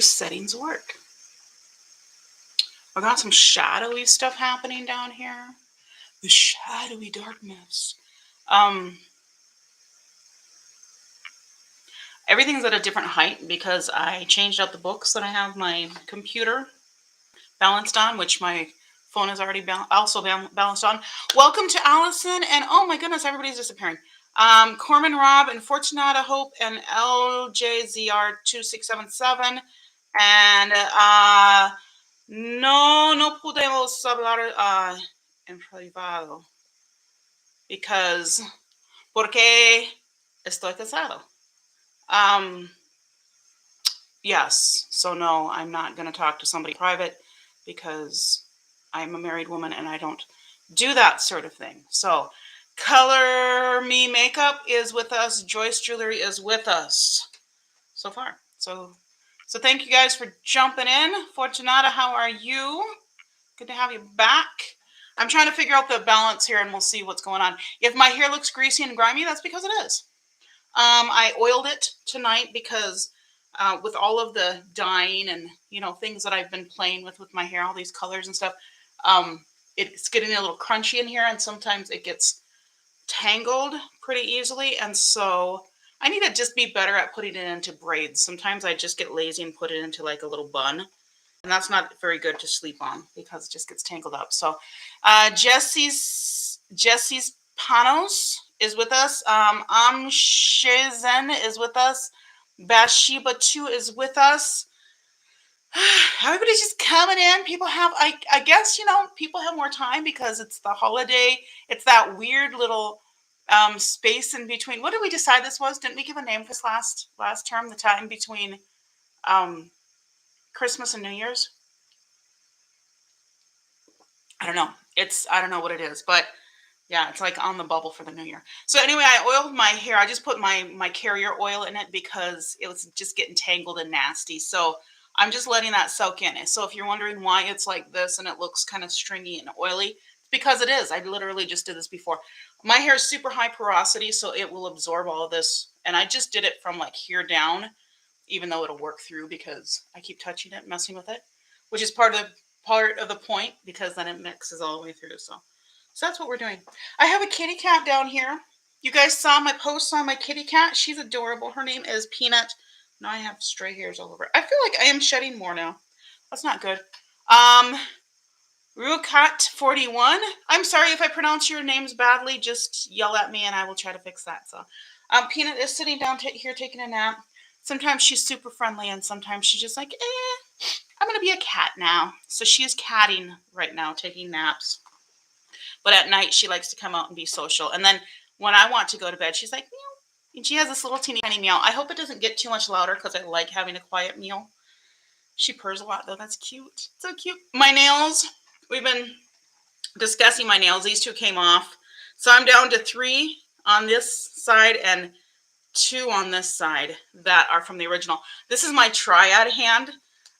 settings work. I got some shadowy stuff happening down here. The shadowy darkness. Um, Everything's at a different height because I changed out the books that I have my computer balanced on, which my phone is already balanced on. Welcome to Allison, and oh my goodness, everybody's disappearing. Corman Rob and Fortunata Hope and LJZR2677 and no podemos hablar en privado because porque estoy casado. Yes, so no, I'm not going to talk to somebody private because I'm a married woman and I don't do that sort of thing. So Color Me Makeup is with us. Joyce Jewelry is with us so far. So thank you guys for jumping in. Fortunata, how are you? Good to have you back. I'm trying to figure out the balance here and we'll see what's going on. If my hair looks greasy and grimy, that's because it is. I oiled it tonight because with all of the dyeing and, things that I've been playing with my hair, all these colors and stuff, it's getting a little crunchy in here and sometimes it gets tangled pretty easily. And so I need to just be better at putting it into braids. Sometimes I just get lazy and put it into like a little bun. And that's not very good to sleep on because it just gets tangled up. So Jesse's Panos is with us. Shizen is with us. Bathsheba 2 is with us. Everybody's just coming in. People have, I guess, people have more time because it's the holiday. It's that weird little space in between. What did we decide this was? Didn't we give a name for this last term? The time between Christmas and New Year's? I don't know. I don't know what it is, but yeah, it's like on the bubble for the new year. So anyway, I oiled my hair. I just put my carrier oil in it because it was just getting tangled and nasty. So I'm just letting that soak in. So if you're wondering why it's like this and it looks kind of stringy and oily, it's because it is. I literally just did this before. My hair is super high porosity, so it will absorb all of this. And I just did it from like here down, even though it'll work through because I keep touching it, messing with it, which is part of the point because then it mixes all the way through. So that's what we're doing. I have a kitty cat down here. You guys saw my post on my kitty cat. She's adorable. Her name is Peanut. Now I have stray hairs all over. I feel like I am shedding more now. That's not good. Rukat41. I'm sorry if I pronounce your names badly. Just yell at me and I will try to fix that. So Peanut is sitting down here taking a nap. Sometimes she's super friendly and sometimes she's just like, I'm going to be a cat now. So she is catting right now, taking naps. But at night, she likes to come out and be social. And then when I want to go to bed, she's like, meow. And she has this little teeny tiny meow. I hope it doesn't get too much louder because I like having a quiet meow. She purrs a lot, though. That's cute. So cute. My nails, we've been discussing my nails. These 2 came off. So I'm down to 3 on this side and 2 on this side that are from the original. This is my triad hand.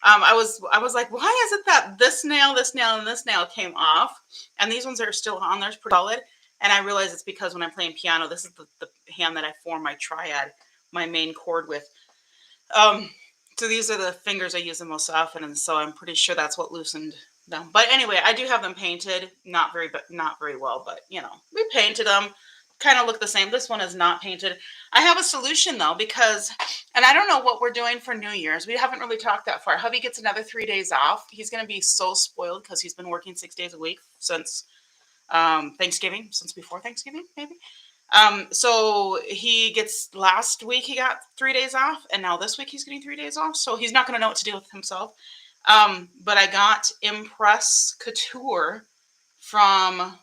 I was like, why is it that this nail, and this nail came off, and these ones are still on there, it's pretty solid. And I realize it's because when I'm playing piano, this is the hand that I form my triad, my main chord with. So these are the fingers I use the most often, and so I'm pretty sure that's what loosened them. But anyway, I do have them painted, not very well, but we painted them. Kind of look the same. This one is not painted. I have a solution though, because, and I don't know what we're doing for New Year's. We haven't really talked that far. Hubby gets another 3 days off. He's going to be so spoiled because he's been working 6 days a week since Thanksgiving, since before Thanksgiving, maybe. So he gets, last week he got 3 days off and now this week he's getting 3 days off. So he's not going to know what to do with himself. But I got Impress Couture from,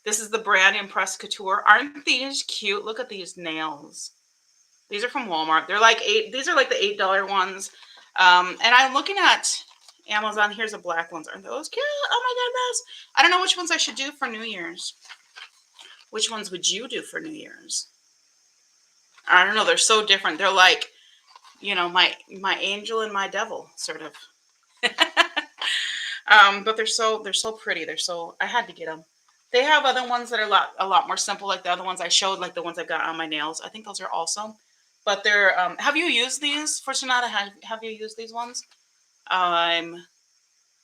this is the brand Impress Couture. Aren't these cute? Look at these nails. These are from Walmart. They're like these are like the $8 ones. And I'm looking at Amazon. Here's the black ones. Aren't those cute? Oh my goodness. I don't know which ones I should do for New Year's. Which ones would you do for New Year's? I don't know. They're so different. They're like, my angel and my devil, sort of. But they're so pretty. I had to get them. They have other ones that are a lot more simple, like the other ones I showed, like the ones I got on my nails. I think those are awesome. but they're, have you used these for Sonata? Have you used these ones? I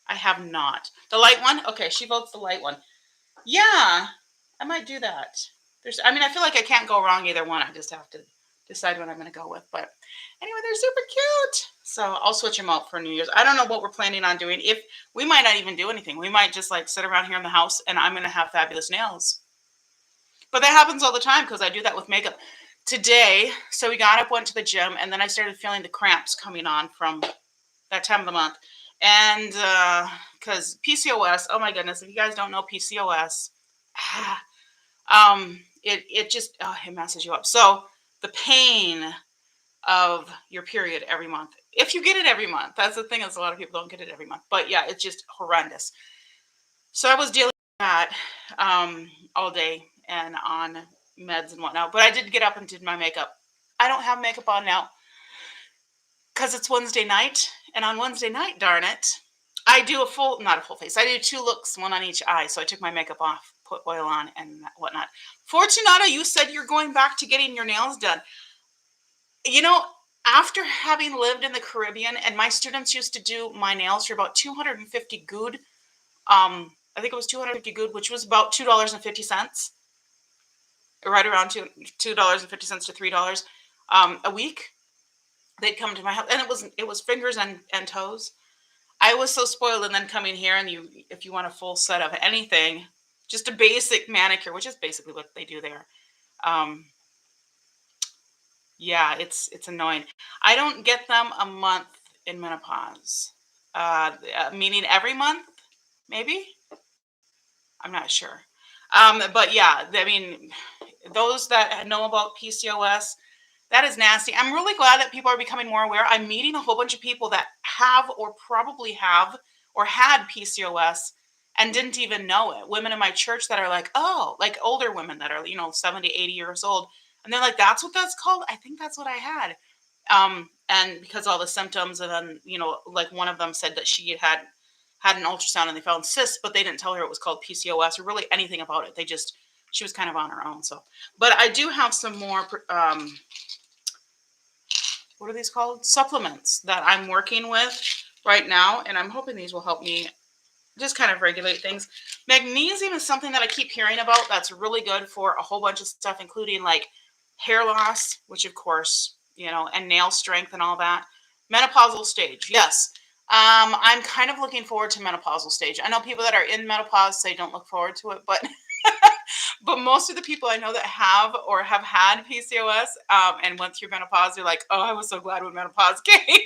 have not. The light one? Okay, she votes the light one. Yeah, I might do that. I mean, I feel like I can't go wrong either one. I just have to decide what I'm going to go with. But anyway, they're super cute. So I'll switch them out for New Year's. I don't know what we're planning on doing. If we might not even do anything. We might just like sit around here in the house and I'm going to have fabulous nails. But that happens all the time because I do that with makeup. Today, so we got up, went to the gym, and then I started feeling the cramps coming on from that time of the month. And because PCOS, oh my goodness, if you guys don't know PCOS, it just it messes you up. So the pain of your period every month, if you get it every month, that's the thing, is a lot of people don't get it every month. But yeah, it's just horrendous. So I was dealing with that all day and on meds and whatnot. But I did get up and did my makeup. I don't have makeup on now because it's Wednesday night. And on Wednesday night, darn it, I do not a full face. I do 2 looks, one on each eye. So I took my makeup off, put oil on and whatnot. Fortunata, you said you're going back to getting your nails done. You know, after having lived in the Caribbean, and my students used to do my nails for about 250 good. I think it was 250 good, which was about $2.50, right around $2.50 to $3 a week. They'd come to my house, and it was fingers and toes. I was so spoiled, and then coming here, and if you want a full set of anything, just a basic manicure, which is basically what they do there. Yeah, it's annoying. I don't get them a month in menopause, meaning every month, maybe. I'm not sure. But yeah, I mean, those that know about PCOS, that is nasty. I'm really glad that people are becoming more aware. I'm meeting a whole bunch of people that have or probably have or had PCOS and didn't even know it. Women in my church that are like, oh, like older women that are, 70, 80 years old. And they're like, that's what that's called? I think that's what I had. And because all the symptoms, and then, like one of them said that she had an ultrasound and they found cysts, but they didn't tell her it was called PCOS or really anything about it. She was kind of on her own. So, but I do have some more, what are these called? Supplements that I'm working with right now. And I'm hoping these will help me just kind of regulate things. Magnesium is something that I keep hearing about. That's really good for a whole bunch of stuff, including like hair loss, which of course, and nail strength and all that. Menopausal stage. Yes. I'm kind of looking forward to menopausal stage. I know people that are in menopause say don't look forward to it, but but most of the people I know that have or have had PCOS and went through menopause, they're like, oh, I was so glad when menopause came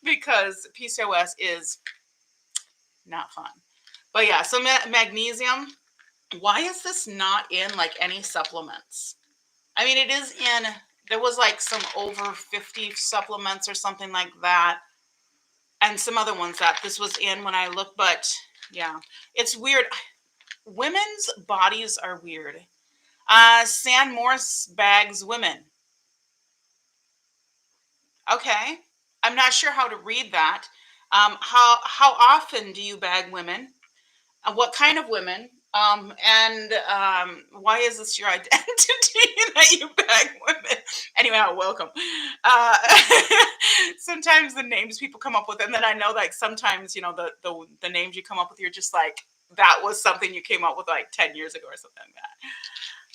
because PCOS is not fun. But yeah, so magnesium. Why is this not in like any supplements? I mean, it is in, there was like some over 50 supplements or something like that. And some other ones that this was in when I looked, but yeah, it's weird. Women's bodies are weird. San Morse bags women. Okay. I'm not sure how to read that. How often do you bag women? What kind of women? And why is this your identity that you bag women? Anyway, welcome. Uh, sometimes the names people come up with, and then I know like sometimes the names you come up with, you're just like that was something you came up with like 10 years ago or something like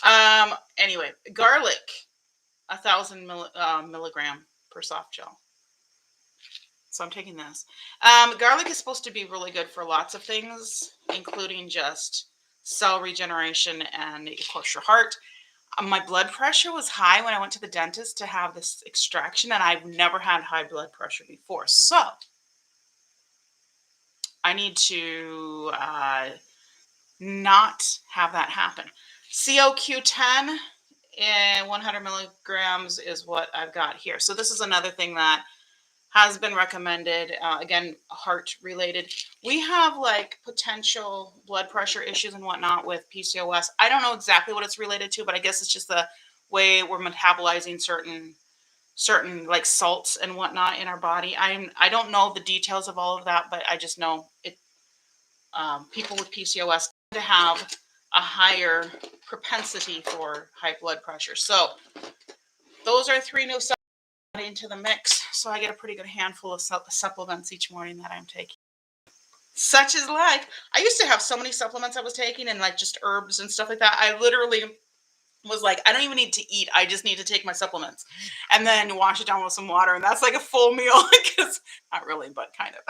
that. Anyway, garlic, 1,000 milligram per soft gel. So I'm taking this. Garlic is supposed to be really good for lots of things, including just cell regeneration and, of course, your heart. My blood pressure was high when I went to the dentist to have this extraction, and I've never had high blood pressure before. So I need to not have that happen. COQ10 and 100 milligrams is what I've got here. So this is another thing that has been recommended, again, heart related. We have like potential blood pressure issues and whatnot with PCOS. I don't know exactly what it's related to, but I guess it's just the way we're metabolizing certain like salts and whatnot in our body. I don't know the details of all of that, but I just know it. People with PCOS tend to have a higher propensity for high blood pressure. So those are 3 new supplements into the mix. So I get a pretty good handful of supplements each morning that I'm taking. Such is life. I used to have so many supplements I was taking and like just herbs and stuff like that. I literally was like, I don't even need to eat. I just need to take my supplements and then wash it down with some water. And that's like a full meal. Because not really, but kind of.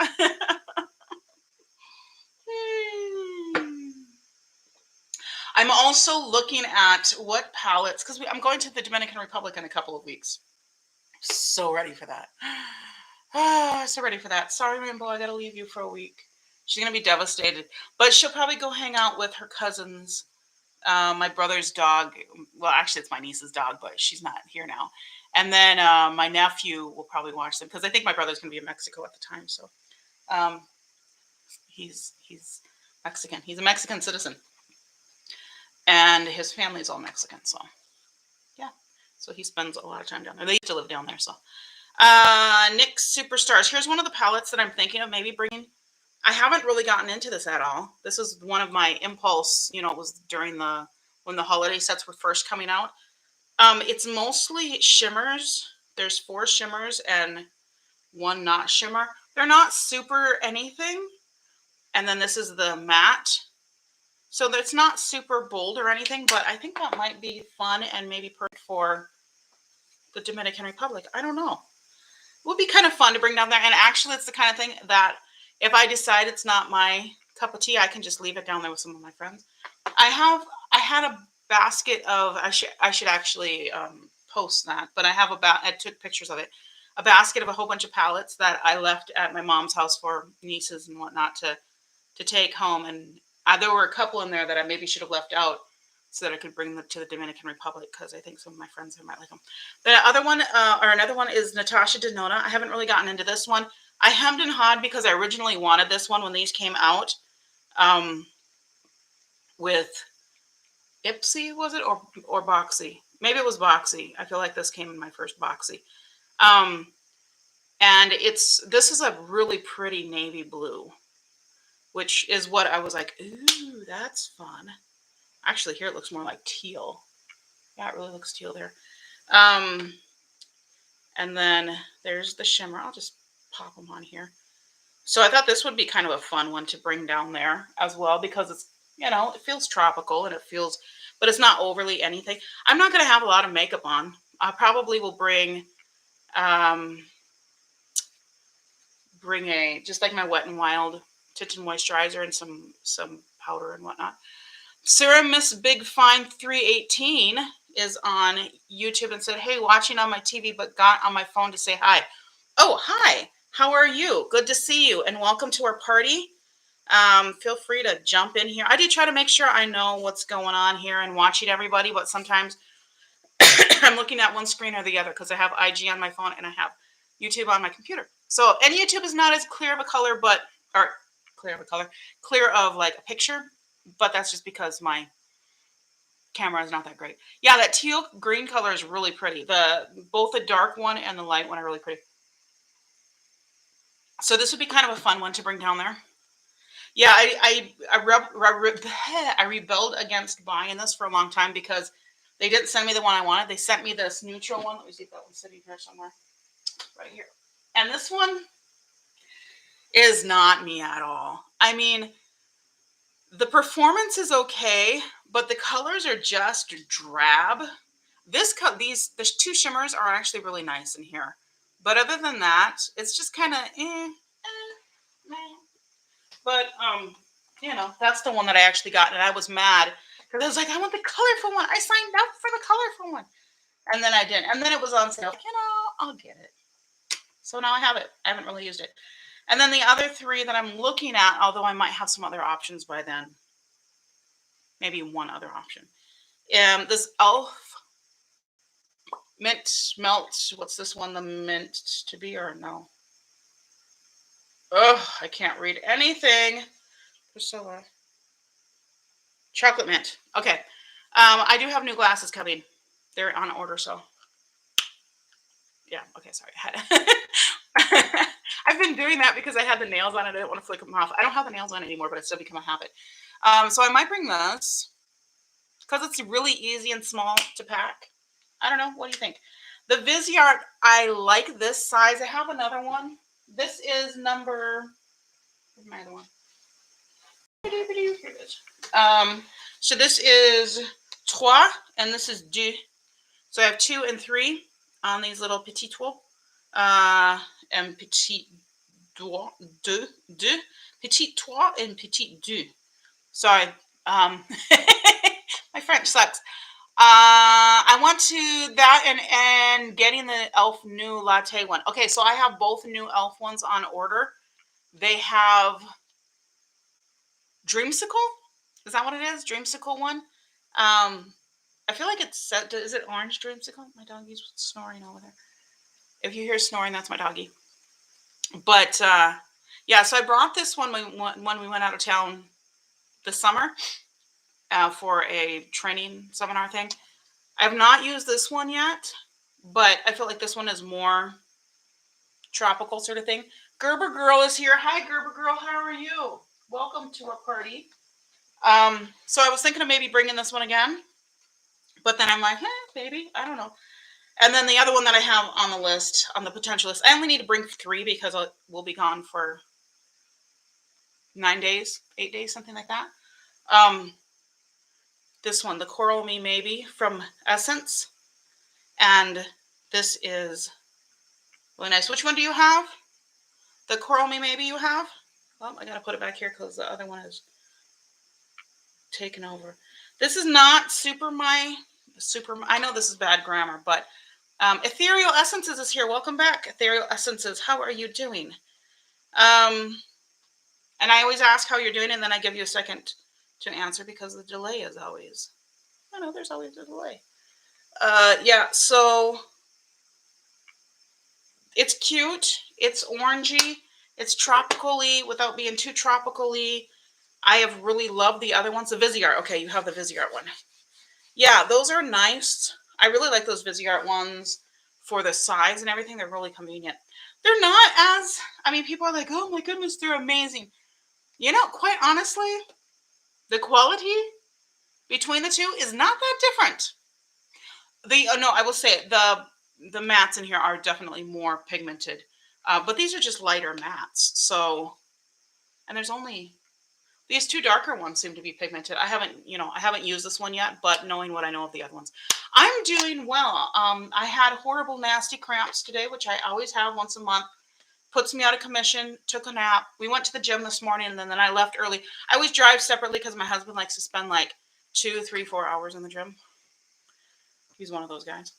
I'm also looking at what palettes, because I'm going to the Dominican Republic in a couple of weeks. So ready for that. So ready for that. Sorry, Rainbow, I got to leave you for a week. She's going to be devastated. But she'll probably go hang out with her cousins. My brother's dog. Well, actually, it's my niece's dog, but she's not here now. And then my nephew will probably watch them, because I think my brother's going to be in Mexico at the time. So he's Mexican. He's a Mexican citizen. And his family's all Mexican. So, yeah. So he spends a lot of time down there. They used to live down there. So, NYX Superstars. Here's one of the palettes that I'm thinking of maybe bringing. I haven't really gotten into this at all. This was one of my impulse, it was during when the holiday sets were first coming out. It's mostly shimmers. There's 4 shimmers and 1 not shimmer. They're not super anything. And then this is the matte. So it's not super bold or anything, but I think that might be fun and maybe perfect for the Dominican Republic. I don't know. It would be kind of fun to bring down there. And actually, it's the kind of thing that if I decide it's not my cup of tea, I can just leave it down there with some of my friends. I had a basket of, I should actually post that, but I took pictures of it. A basket of a whole bunch of palettes that I left at my mom's house for nieces and whatnot to take home. And there were a couple in there that I maybe should have left out so that I could bring them to the Dominican Republic, because I think some of my friends might like them. The other one, or another one, is Natasha Denona. I haven't really gotten into this one. I hemmed and hawed because I originally wanted this one when these came out. With Ipsy, was it, or Boxy? Maybe it was Boxy. I feel like this came in my first Boxy. And this is a really pretty navy blue, which is what I was like, ooh, that's fun. Actually, here it looks more like teal. Yeah, it really looks teal there. And then there's the shimmer. I'll just pop them on here. So I thought this would be kind of a fun one to bring down there as well, because it's, it feels tropical and but it's not overly anything. I'm not going to have a lot of makeup on. I probably will bring just like my Wet n Wild tinted moisturizer and some powder and whatnot. Serum Miss Big Fine 318 is on YouTube and said, hey, watching on my TV, but got on my phone to say hi. Oh, hi. How are you? Good to see you, and welcome to our party. Feel free to jump in here. I do try to make sure I know what's going on here and watching everybody, but sometimes I'm looking at one screen or the other because I have IG on my phone and I have YouTube on my computer. So, and YouTube is not as clear of a color, clear of like a picture, but that's just because my camera is not that great. Yeah, that teal green color is really pretty. Both the dark one and the light one are really pretty. So this would be kind of a fun one to bring down there. Yeah, I rebelled against buying this for a long time because they didn't send me the one I wanted. They sent me this neutral one. Let me see if that one's sitting here somewhere. Right here. And this one is not me at all. I mean, the performance is okay, but the colors are just drab. These 2 shimmers are actually really nice in here. But other than that, it's just kind of But that's the one that I actually got, and I was mad because I was like, I want the colorful one. I signed up for the colorful one, and then I didn't. And then it was on sale. I'll get it. So now I have it. I haven't really used it. And then the other 3 that I'm looking at, although I might have some other options by then, maybe one other option. This Elf Mint Melt. What's this one? The mint to be or no? Oh, I can't read anything. Priscilla. Chocolate mint. Okay. I do have new glasses coming. They're on order, so. Yeah, okay, sorry. I've been doing that because I had the nails on it. I didn't want to flick them off. I don't have the nails on anymore, but it's still become a habit. So I might bring this because it's really easy and small to pack. I don't know. What do you think? The Viseart, I like this size. I have another one. This is number, where's my other one? Here it is. So this is trois, and this is deux. So I have 2 and 3 on these little petit trois, and petit deux, deux, petit trois, and petit deux. Sorry, my French sucks. I want to that and getting the Elf new latte one. Okay, so I have both new Elf ones on order. They have Dreamsicle. Is that what it is? Dreamsicle one. I feel like it's set. Is it orange Dreamsicle? My doggy's snoring over there. If you hear snoring, that's my doggy. But yeah, so I brought this one when we went out of town this summer for a training seminar thing. I have not used this one yet, but I feel like this one is more tropical sort of thing. Gerber Girl is here. Hi, Gerber Girl. How are you? Welcome to our party. So I was thinking of maybe bringing this one again, but then I'm like, maybe. I don't know. And then the other one that I have on the list, on the potential list, I only need to bring 3 because we'll be gone for 9 days, 8 days, something like that. This one, the Coral Me Maybe from Essence. And this is really nice. Which one do you have? The Coral Me Maybe you have? Well, I got to put it back here because the other one is taken over. This is not I know this is bad grammar, but Ethereal Essences is here. Welcome back, Ethereal Essences. How are you doing? And I always ask how you're doing, and then I give you a second to answer because the delay is always, I know there's always a delay. Yeah, so it's cute. It's orangey. It's tropically without being too tropically. I have really loved the other ones. The Viseart. Okay, you have the Viseart one. Yeah, those are nice. I really like those Viseart ones for the size and everything. They're really convenient. They're not as, I mean, people are like, oh my goodness, they're amazing. You know, quite honestly, the quality between the two is not that different. No, I will say the mattes in here are definitely more pigmented, but these are just lighter mattes. So, and there's only these 2 darker ones seem to be pigmented. I haven't used this one yet, but knowing what I know of the other ones, I'm doing well. I had horrible, nasty cramps today, which I always have once a month. Puts me out of commission. Took a nap. We went to the gym this morning, and then I left early. I always drive separately because my husband likes to spend like 2, 3, 4 hours in the gym. He's one of those guys.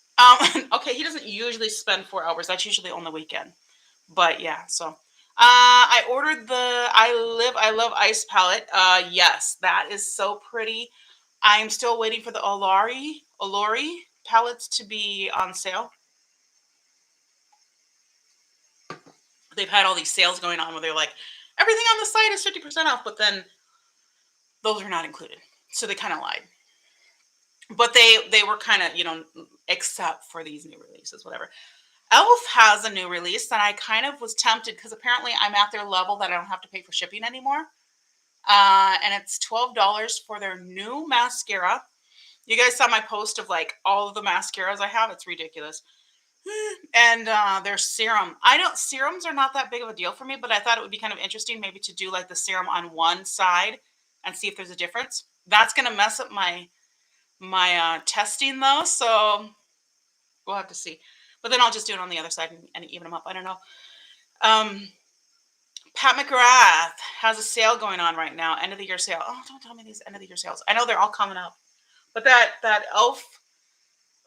Okay, he doesn't usually spend 4 hours. That's usually on the weekend. But yeah, so I ordered the I Love Ice palette. Yes, that is so pretty. I am still waiting for the Olori palettes to be on sale. They've had all these sales going on where they're like, everything on the site is 50% off, but then those are not included. So they kind of lied. But they were kind of, except for these new releases, whatever. Elf has a new release, and I kind of was tempted because apparently I'm at their level that I don't have to pay for shipping anymore. And it's $12 for their new mascara. You guys saw my post of like all of the mascaras I have. It's ridiculous. And their serum. Serums are not that big of a deal for me, but I thought it would be kind of interesting maybe to do like the serum on one side and see if there's a difference. That's going to mess up my testing though, so we'll have to see. But then I'll just do it on the other side and even them up. I don't know. Pat McGrath has a sale going on right now. End of the year sale. Oh, don't tell me these end of the year sales. I know they're all coming up. But that Elf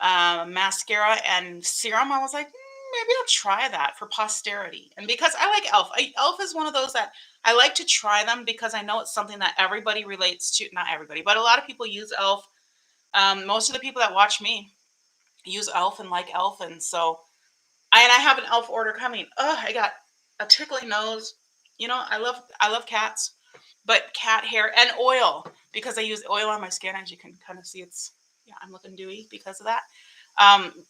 mascara and serum, I was like, maybe I'll try that for posterity. And because I like Elf. Elf is one of those that I like to try them because I know it's something that everybody relates to. Not everybody, but a lot of people use Elf. Most of the people that watch me use Elf and like Elf. And so I have an Elf order coming. I got a tickly nose. I love cats, but cat hair and oil because I use oil on my skin. As you can kind of see, I'm looking dewy because of that.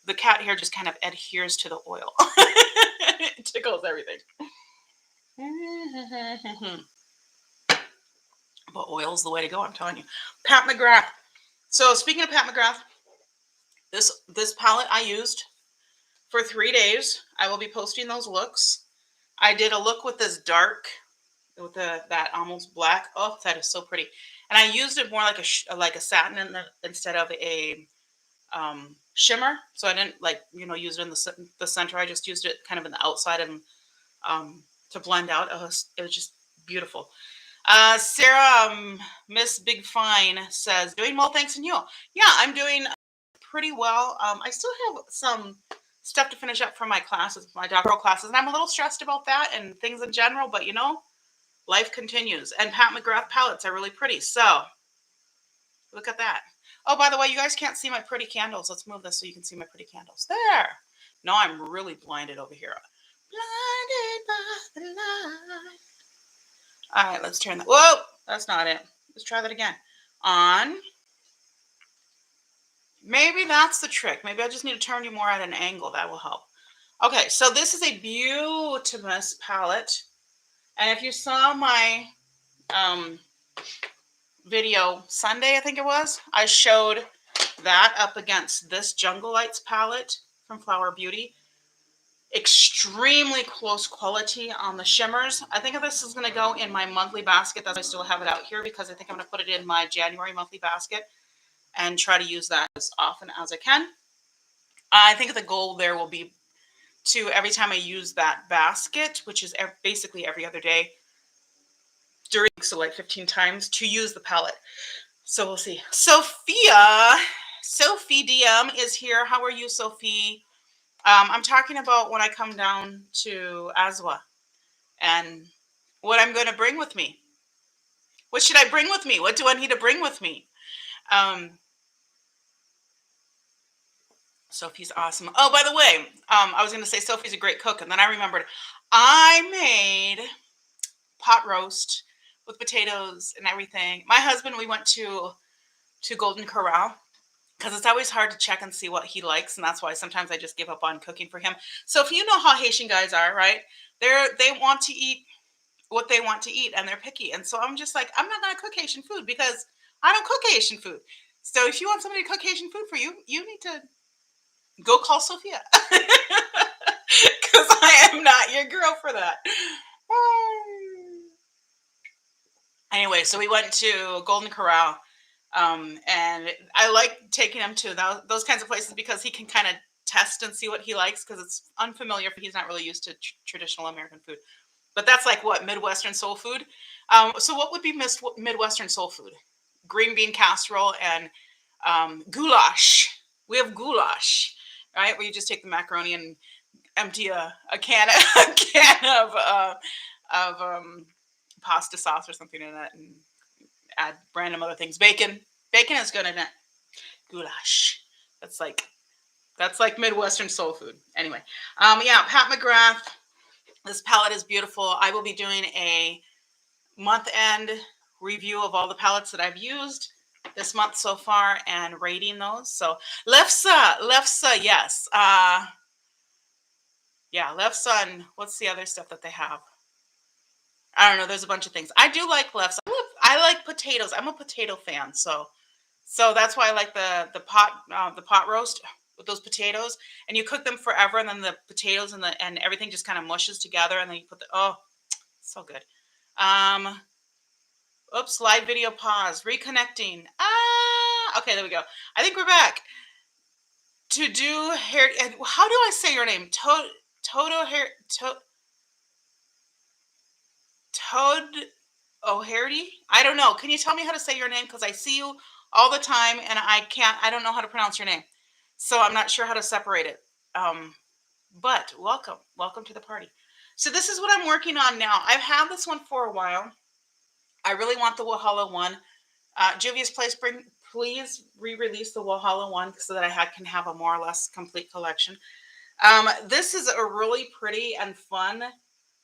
The cat hair just kind of adheres to the oil. It tickles everything. But oil's the way to go, I'm telling you. Pat McGrath. So speaking of Pat McGrath, this palette I used for 3 days. I will be posting those looks. I did a look with this dark, with that almost black. Oh, that is so pretty. And I used it more like a satin instead of a shimmer. So I didn't use it in the center. I just used it kind of in the outside and to blend out. It was just beautiful. Sarah, Miss Big Fine says, doing well, thanks, and you. Yeah, I'm doing pretty well. I still have some stuff to finish up for my classes, my doctoral classes, and I'm a little stressed about that and things in general, but life continues. And Pat McGrath palettes are really pretty. So look at that. Oh, by the way, you guys can't see my pretty candles. Let's move this so you can see my pretty candles. There. No, I'm really blinded over here. Blinded by the light. All right, let's turn that. Whoa, that's not it. Let's try that again. On. Maybe that's the trick. Maybe I just need to turn you more at an angle. That will help. Okay, so this is a beautiful palette. And if you saw my video Sunday, I think it was, I showed that up against this Jungle Lights palette from Flower Beauty. Extremely close quality on the shimmers. I think this is going to go in my monthly basket. That's why I still have it out here, because I think I'm going to put it in my January monthly basket and try to use that as often as I can. I think the goal there will be to, every time I use that basket, which is basically every other day during, so like 15 times, to use the palette. So we'll see. Sophie DM is here. How are you, Sophie? I'm talking about when I come down to Aswa and what I'm going to bring with me. What should I bring with me? What do I need to bring with me? Sophie's awesome. Oh, by the way, I was going to say Sophie's a great cook, and then I remembered I made pot roast with potatoes and everything. My husband, we went to Golden Corral, because it's always hard to check and see what he likes, and that's why sometimes I just give up on cooking for him. So if you know how Haitian guys are, right? They want to eat what they want to eat, and they're picky. And so I'm just like, I'm not going to cook Haitian food because I don't cook Haitian food. So if you want somebody to cook Haitian food for you, you need to go call Sophia, because I am not your girl for that. Anyway, so we went to Golden Corral. And I like taking him to those kinds of places because he can kind of test and see what he likes, because it's unfamiliar. He's not really used to traditional American food. But that's like what, Midwestern soul food. So what would be Midwestern soul food? Green bean casserole and goulash. We have goulash, right? Where you just take the macaroni and empty a can of pasta sauce or something in it, and add random other things. Bacon is good in it. Goulash. That's like Midwestern soul food. Anyway, yeah, Pat McGrath. This palette is beautiful. I will be doing a month-end review of all the palettes that I've used this month so far and rating those. So Lefsa, yes. Yeah, Lefsa, and what's the other stuff that they have? I don't know. There's a bunch of things. I do like Lefsa. I like potatoes. I'm a potato fan, so that's why I like the pot roast with those potatoes, and you cook them forever, and then the potatoes and everything just kind of mushes together, and then you put so good. Oops, live video pause, reconnecting. Okay, there we go. I think we're back. To do hair, how do I say your name? Toto hair, Toad O'Harity? I don't know. Can you tell me how to say your name? Because I see you all the time, and I don't know how to pronounce your name. So I'm not sure how to separate it. But welcome to the party. So this is what I'm working on now. I've had this one for a while. I really want the Walhalla one. Juvia's Place, please re-release the Walhalla one so that I can have a more or less complete collection. This is a really pretty and fun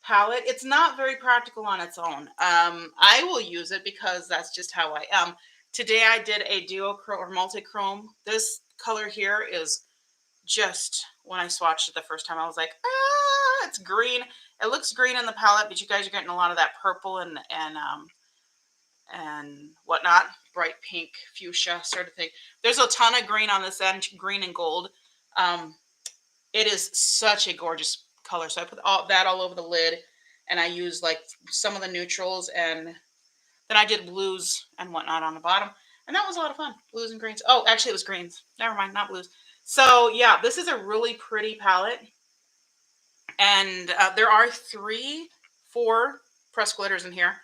palette. It's not very practical on its own. I will use it because that's just how I am. Today I did a duochrome or multi-chrome. This color here is just, when I swatched it the first time, I was like, it's green. It looks green in the palette, but you guys are getting a lot of that purple and whatnot, bright pink, fuchsia sort of thing. There's a ton of green on this end, green and gold. It is such a gorgeous color. So I put that all over the lid, and I used like some of the neutrals, and then I did blues and whatnot on the bottom. And that was a lot of fun. Blues and greens. Oh, actually, it was greens. Never mind, not blues. So yeah, this is a really pretty palette. And there are 4 pressed glitters in here.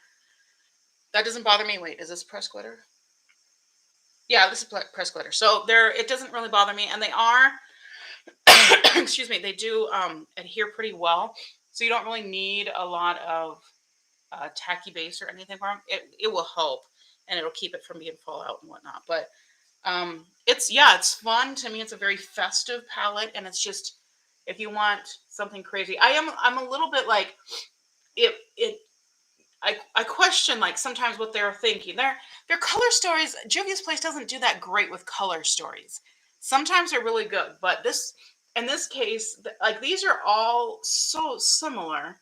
That doesn't bother me. Wait, is this pressed glitter? Yeah, this is pressed glitter. So it doesn't really bother me. And they are, excuse me, they do adhere pretty well. So you don't really need a lot of tacky base or anything for them. It will help, and it'll keep it from being fall out and whatnot. But it's fun. To me, it's a very festive palette, and it's just, if you want something crazy. I'm a little bit like it I question like sometimes what they're thinking. Their color stories, Juvia's Place doesn't do that great with color stories. Sometimes they're really good, but in this case, like these are all so similar,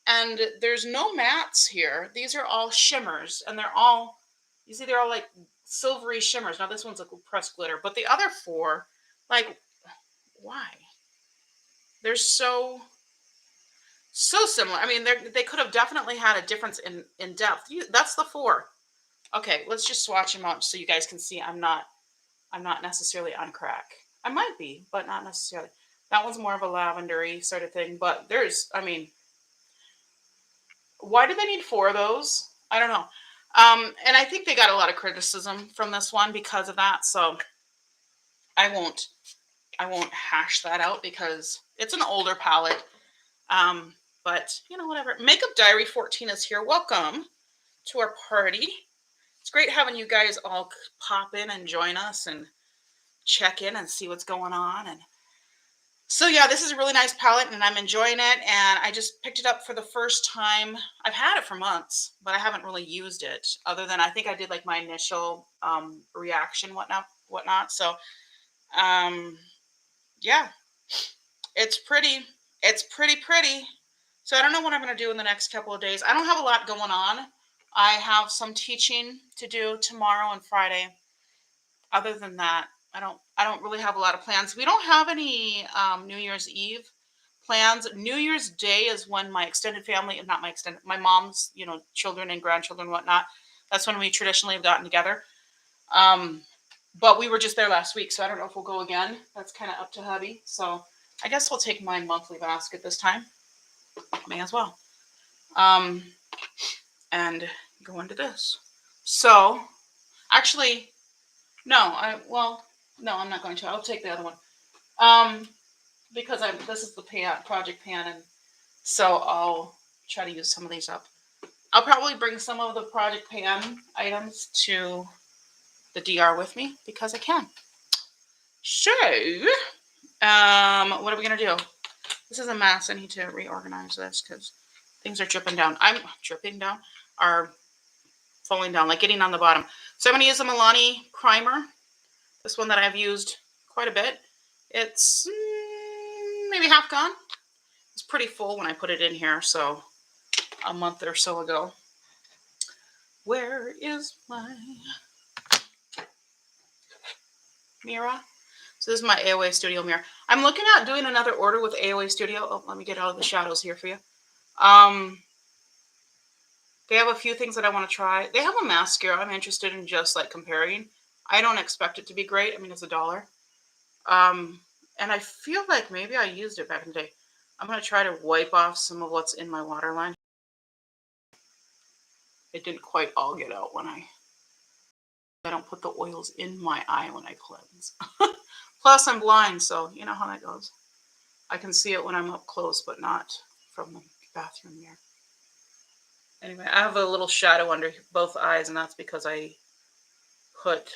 and there's no mattes here. These are all shimmers, and you see they're all like silvery shimmers. Now this one's a pressed glitter, but the other 4, like, why? They're so similar. I mean, they could have definitely had a difference in depth. That's the 4. Okay, let's just swatch them out so you guys can see I'm not necessarily on crack. I might be, but not necessarily. That one's more of a lavendery sort of thing. But I mean, why do they need 4 of those? I don't know. And I think they got a lot of criticism from this one because of that. So I won't hash that out because it's an older palette. But whatever. Makeup Diary 14 is here. Welcome to our party. It's great having you guys all pop in and join us and check in and see what's going on. And so yeah, this is a really nice palette, and I'm enjoying it. And I just picked it up for the first time. I've had it for months, but I haven't really used it other than I think I did like my initial reaction, whatnot. So yeah, it's pretty. It's pretty. So I don't know what I'm going to do in the next couple of days. I don't have a lot going on. I have some teaching to do tomorrow and Friday. Other than that, I don't really have a lot of plans. We don't have any New Year's Eve plans. New Year's Day is when my extended family, not my mom's, children and grandchildren and whatnot. That's when we traditionally have gotten together. But we were just there last week, so I don't know if we'll go again. That's kind of up to hubby. So I guess we'll take my monthly basket this time. May as well. And go into this. So, actually, no, I'm not going to. I'll take the other one. Because this is the project pan, and so I'll try to use some of these up. I'll probably bring some of the project pan items to the DR with me because I can. So, what are we gonna do? This is a mess. I need to reorganize this because things are dripping down. Are falling down, like getting on the bottom. So I'm going to use a Milani primer. This one that I've used quite a bit. It's maybe half gone. It's pretty full when I put it in here, so a month or so ago. Where is my mirror? So this is my AOA Studio mirror. I'm looking at doing another order with AOA Studio. Oh, let me get out of the shadows here for you. They have a few things that I want to try. They have a mascara I'm interested in just like comparing. I don't expect it to be great. I mean, it's $1. And I feel like maybe I used it back in the day. I'm going to try to wipe off some of what's in my waterline. It didn't quite all get out when I don't put the oils in my eye when I cleanse. Plus, I'm blind, so you know how that goes. I can see it when I'm up close, but not from the bathroom mirror. Anyway, I have a little shadow under both eyes, and that's because I put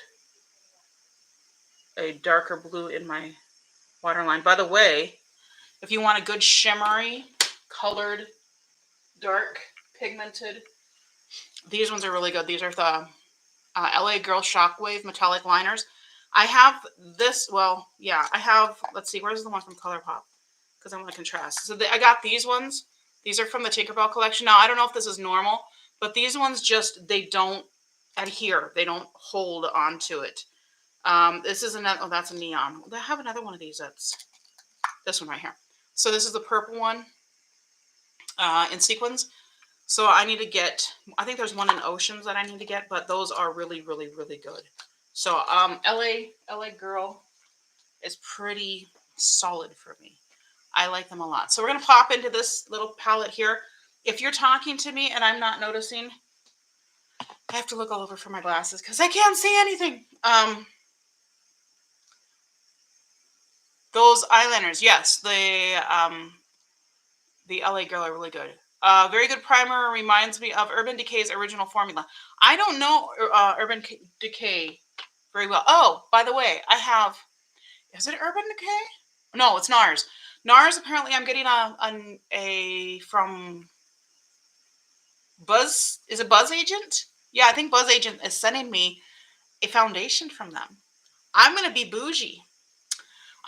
a darker blue in my waterline. By the way, if you want a good shimmery, colored, dark, pigmented, these ones are really good. These are the LA Girl Shockwave metallic liners. I have this, I have, let's see, where's the one from ColourPop? Because I want to contrast. So I got these ones. These are from the Tinkerbell collection. Now, I don't know if this is normal, but these ones they don't adhere. They don't hold on to it. This is another, that's a neon. I have another one of these that's This one right here. So this is the purple one in sequins. So I need to get, I think there's one in Oceans that I need to get, but those are really, really, really good. So LA Girl is pretty solid for me. I like them a lot. So we're going to pop into this little palette here. If you're talking to me and I'm not noticing, I have to look all over for my glasses because I can't see anything. Those eyeliners, yes, the LA Girl are really good. Very good primer, reminds me of Urban Decay's original formula. I don't know Urban Decay very well. Oh, by the way, I have, is it Urban Decay? No, it's NARS. NARS, apparently I'm getting a from Buzz. Is it Buzz Agent? Yeah, I think Buzz Agent is sending me a foundation from them. I'm going to be bougie.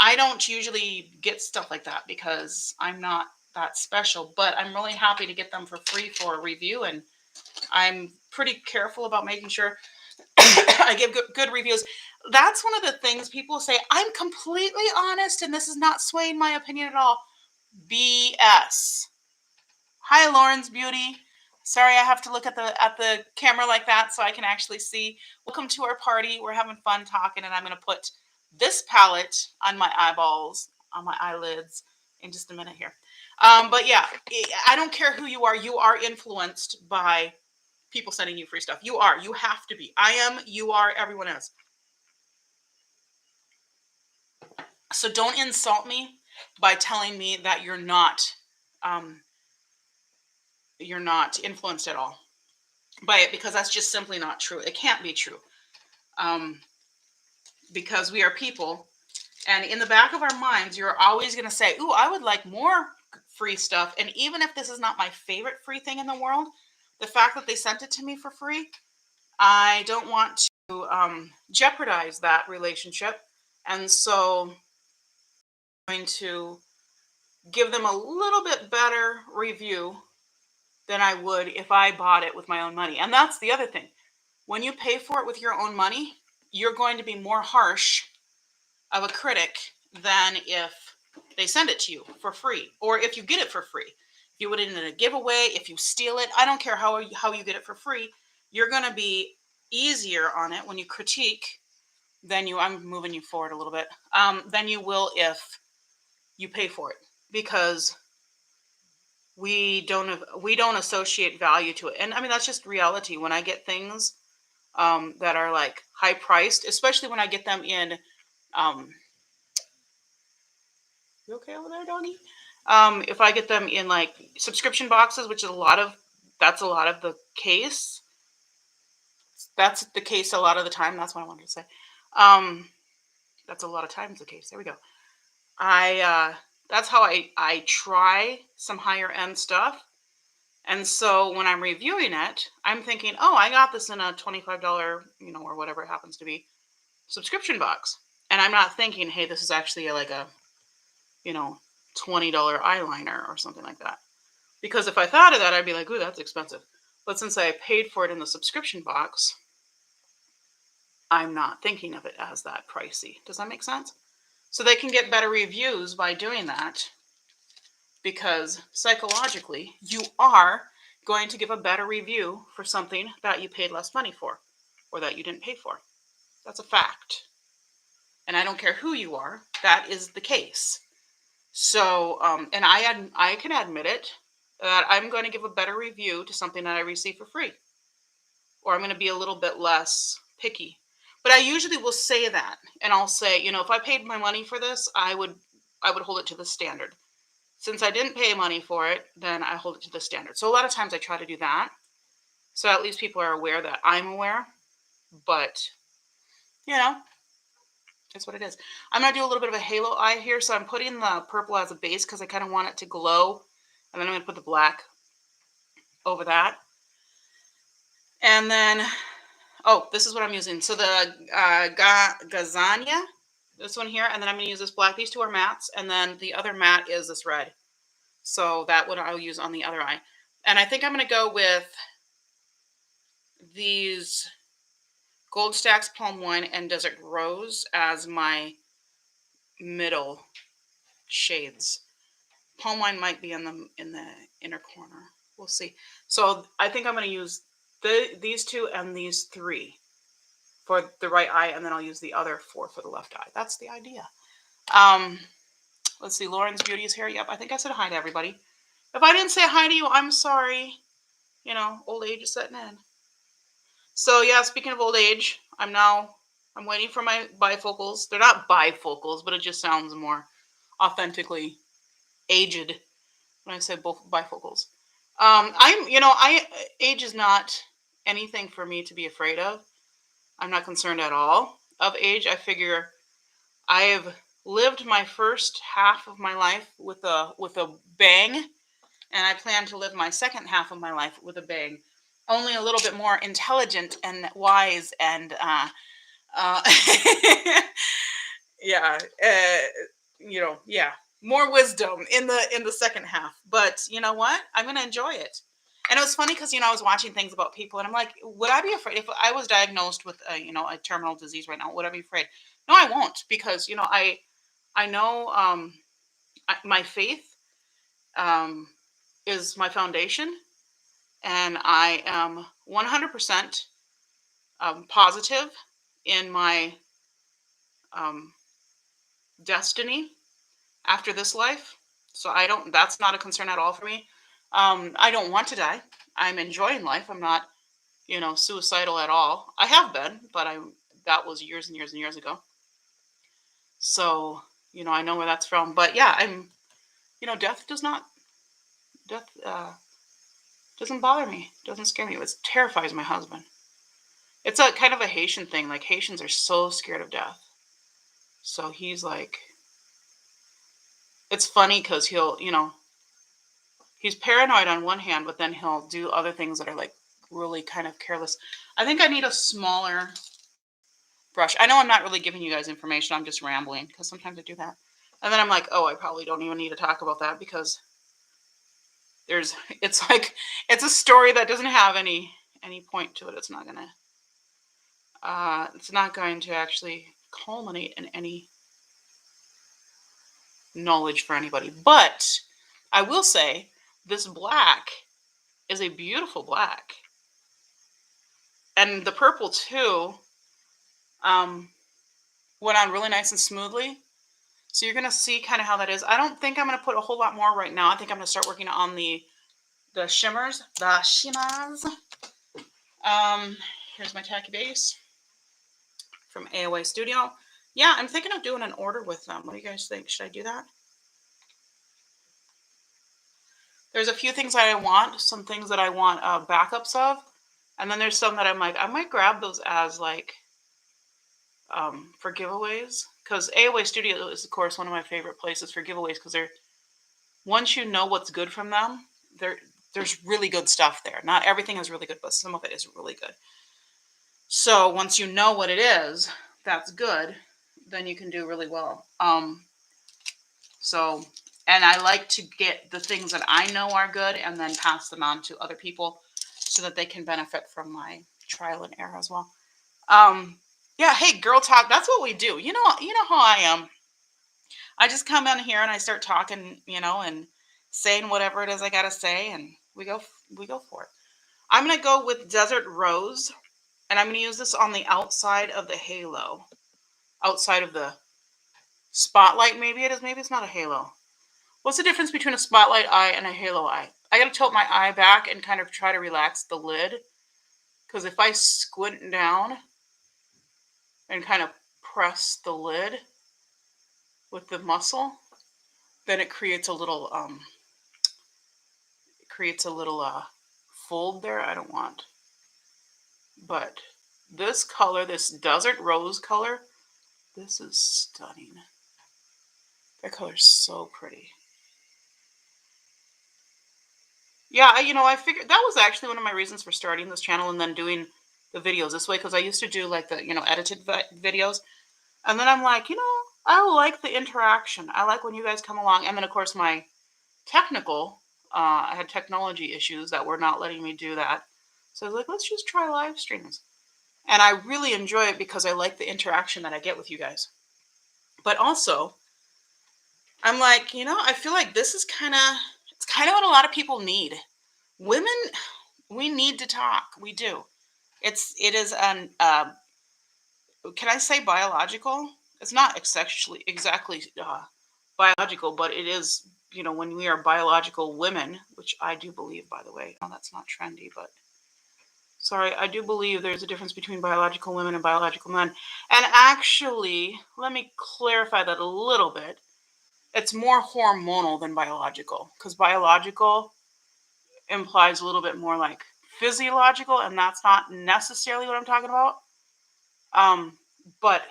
I don't usually get stuff like that because I'm not that special, but I'm really happy to get them for free for a review, and I'm pretty careful about making sure I give good reviews. That's one of the things people say. I'm completely honest, and this is not swaying my opinion at all. BS. Hi, Lauren's Beauty. Sorry, I have to look at the camera like that so I can actually see. Welcome to our party. We're having fun talking, and I'm going to put this palette on my eyeballs, on my eyelids, in just a minute here. But yeah, I don't care who you are. You are influenced by people sending you free stuff. You are. You have to be. I am. You are. Everyone is. So don't insult me by telling me that you're not influenced at all by it, because that's just simply not true. It can't be true, because we are people, and in the back of our minds, you're always going to say, ooh, I would like more free stuff. And even if this is not my favorite free thing in the world, the fact that they sent it to me for free, I don't want to jeopardize that relationship. And so I'm going to give them a little bit better review than I would if I bought it with my own money. And that's the other thing. When you pay for it with your own money, you're going to be more harsh of a critic than if they send it to you for free, or if you get it for free. If you put it in a giveaway, if you steal it, I don't care how you get it for free, you're going to be easier on it when you critique than you, I'm moving you forward a little bit, than you will if you pay for it, because we don't associate value to it. And I mean, that's just reality. When I get things that are like high priced, especially when I get them in, you okay over there, doggy? If I get them in like subscription boxes, which is that's a lot of the case. That's the case a lot of the time. That's what I wanted to say. That's a lot of times the case. There we go. That's how I try some higher end stuff. And so when I'm reviewing it, I'm thinking, oh, I got this in a $25, or whatever it happens to be, subscription box. And I'm not thinking, hey, this is actually like a, $20 eyeliner or something like that. Because if I thought of that, I'd be like, ooh, that's expensive. But since I paid for it in the subscription box, I'm not thinking of it as that pricey. Does that make sense? So they can get better reviews by doing that, because psychologically, you are going to give a better review for something that you paid less money for, or that you didn't pay for. That's a fact. And I don't care who you are, that is the case. So, and I can admit it, that I'm going to give a better review to something that I receive for free, or I'm going to be a little bit less picky. But I usually will say that, and I'll say, if I paid my money for this, I would hold it to the standard. Since I didn't pay money for it, then I hold it to the standard. So a lot of times I try to do that, so at least people are aware that I'm aware. But it's what it is. I'm going to do a little bit of a halo eye here. So I'm putting the purple as a base because I kind of want it to glow. And then I'm going to put the black over that. And then, this is what I'm using. So the Gazania, this one here. And then I'm going to use this black. These two are mattes. And then the other matte is this red. So that one I'll use on the other eye. And I think I'm going to go with these Gold Stacks Palm Wine and Desert Rose as my middle shades. Palm wine might be in the inner corner. We'll see. So I think I'm going to use these two and these three for the right eye, and then I'll use the other four for the left eye. That's the idea. Let's see. Lauren's Beauty is here. Yep, I think I said hi to everybody. If I didn't say hi to you, I'm sorry. You know, old age is setting in. So yeah, speaking of old age, I'm waiting for my bifocals. They're not bifocals, but it just sounds more authentically aged when I say both bifocals. Age is not anything for me to be afraid of. I'm not concerned at all of age. I figure I have lived my first half of my life with a bang, and I plan to live my second half of my life with a bang. Only a little bit more intelligent and wise and uh, yeah, yeah, more wisdom in the second half. But you know what? I'm gonna enjoy it. And it was funny because I was watching things about people, and I'm like, would I be afraid if I was diagnosed with a terminal disease right now? Would I be afraid? No, I won't, because I know my faith um, is my foundation, and I am 100% positive in my um, destiny after this life. So that's not a concern at all for me. I don't want to die. I'm enjoying life. I'm not, suicidal at all. I have been, but that was years and years and years ago. So, I know where that's from. But yeah, death doesn't bother me. Doesn't scare me. It terrifies my husband. It's a kind of a Haitian thing. Like, Haitians are so scared of death. So he's like, it's funny because he's paranoid on one hand, but then he'll do other things that are like really kind of careless. I think I need a smaller brush. I know I'm not really giving you guys information. I'm just rambling because sometimes I do that. And then I'm like, oh, I probably don't even need to talk about that because it's a story that doesn't have any point to it. It's not going to actually culminate in any knowledge for anybody. But I will say this black is a beautiful black. And the purple too went on really nice and smoothly. So you're going to see kind of how that is. I don't think I'm going to put a whole lot more right now. I think I'm going to start working on the shimmers. The shimmers. Here's my tacky base from AOA Studio. Yeah, I'm thinking of doing an order with them. What do you guys think? Should I do that? There's a few things that I want, some things that I want backups of. And then there's some that I'm like, I might grab those as like for giveaways. Because AOA Studio is, of course, one of my favorite places for giveaways because once you know what's good from them, there's really good stuff there. Not everything is really good, but some of it is really good. So once you know what it is, that's good, then you can do really well. And I like to get the things that I know are good and then pass them on to other people so that they can benefit from my trial and error as well. Yeah, hey, girl talk. That's what we do. You know how I am. I just come in here and I start talking, and saying whatever it is I gotta say, and we go for it. I'm gonna go with Desert Rose, and I'm gonna use this on the outside of the halo, outside of the spotlight. Maybe it is. Maybe it's not a halo. What's the difference between a spotlight eye and a halo eye? I gotta tilt my eye back and kind of try to relax the lid, because if I squint down and kind of press the lid with the muscle, then it creates a little fold there. I don't want. But this color, this Desert Rose color, this is stunning. That color's so pretty. Yeah, I figured that was actually one of my reasons for starting this channel and then doing the videos this way, because I used to do like the edited videos, and then I'm like, I like the interaction. I like when you guys come along, and then of course my I had technology issues that were not letting me do that, so I was like, let's just try live streams, and I really enjoy it because I like the interaction that I get with you guys. But also, I'm like, I feel like this is it's kind of what a lot of people need. Women, we need to talk. We do. It is an can I say biological? It's not sexually exactly biological, but it is. When we are biological women, which I do believe, by the way. No, that's not trendy, but sorry, I do believe there's a difference between biological women and biological men. And actually, let me clarify that a little bit. It's more hormonal than biological, because biological implies a little bit more like physiological, and that's not necessarily what I'm talking about. Um, but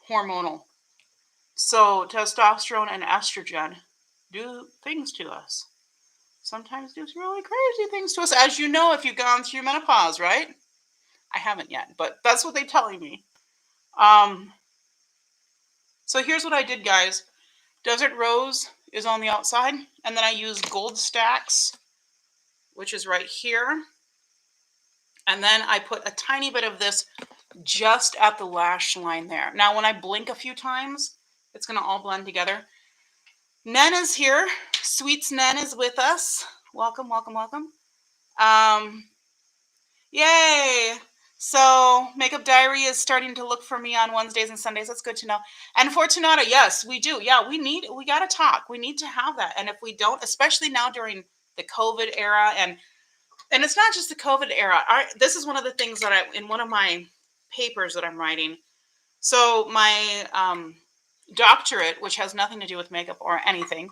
hormonal. So testosterone and estrogen do things to us. Sometimes do really crazy things to us, as you know if you've gone through menopause, right? I haven't yet, but that's what they're telling me. Um, so here's what I did, guys. Desert Rose is on the outside, and then I use Gold Stacks, which is right here. And then I put a tiny bit of this just at the lash line there. Now, when I blink a few times, it's going to all blend together. Nen is here. Sweets Nen is with us. Welcome, welcome, welcome. Yay! So, Makeup Diary is starting to look for me on Wednesdays and Sundays. That's good to know. And Fortunata, yes, we do. Yeah, we got to talk. We need to have that. And if we don't, especially now during the COVID era, and it's not just the COVID era. This is one of the things that in one of my papers that I'm writing. So my doctorate, which has nothing to do with makeup or anything,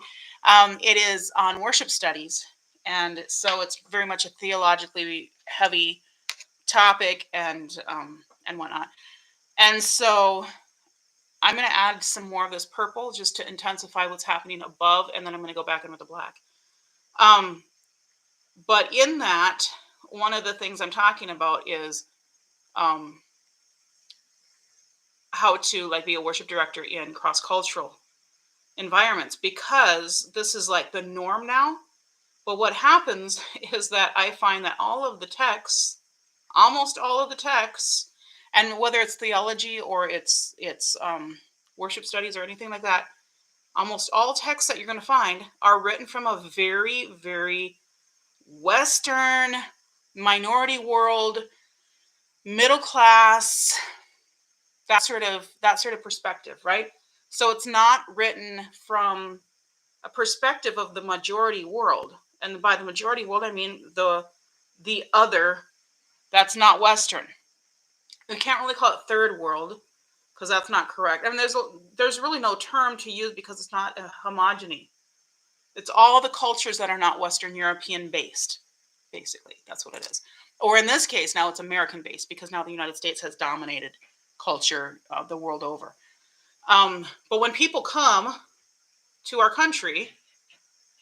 it is on worship studies. And so it's very much a theologically heavy topic and whatnot. And so I'm going to add some more of this purple just to intensify what's happening above, and then I'm going to go back in with the black. But in that, one of the things I'm talking about is how to be a worship director in cross-cultural environments, because this is like the norm now. But what happens is that I find that almost all of the texts, and whether it's theology or it's worship studies or anything like that, almost all texts that you're going to find are written from a very, very Western, minority world, middle class, that sort of perspective, right? So it's not written from a perspective of the majority world. And by the majority world, I mean the other that's not Western. We can't really call it third world, because that's not correct. I mean, there's really no term to use, because it's not a homogeny. It's all the cultures that are not Western European based, basically. That's what it is. Or in this case, now it's American based, because now the United States has dominated culture the world over. But when people come to our country,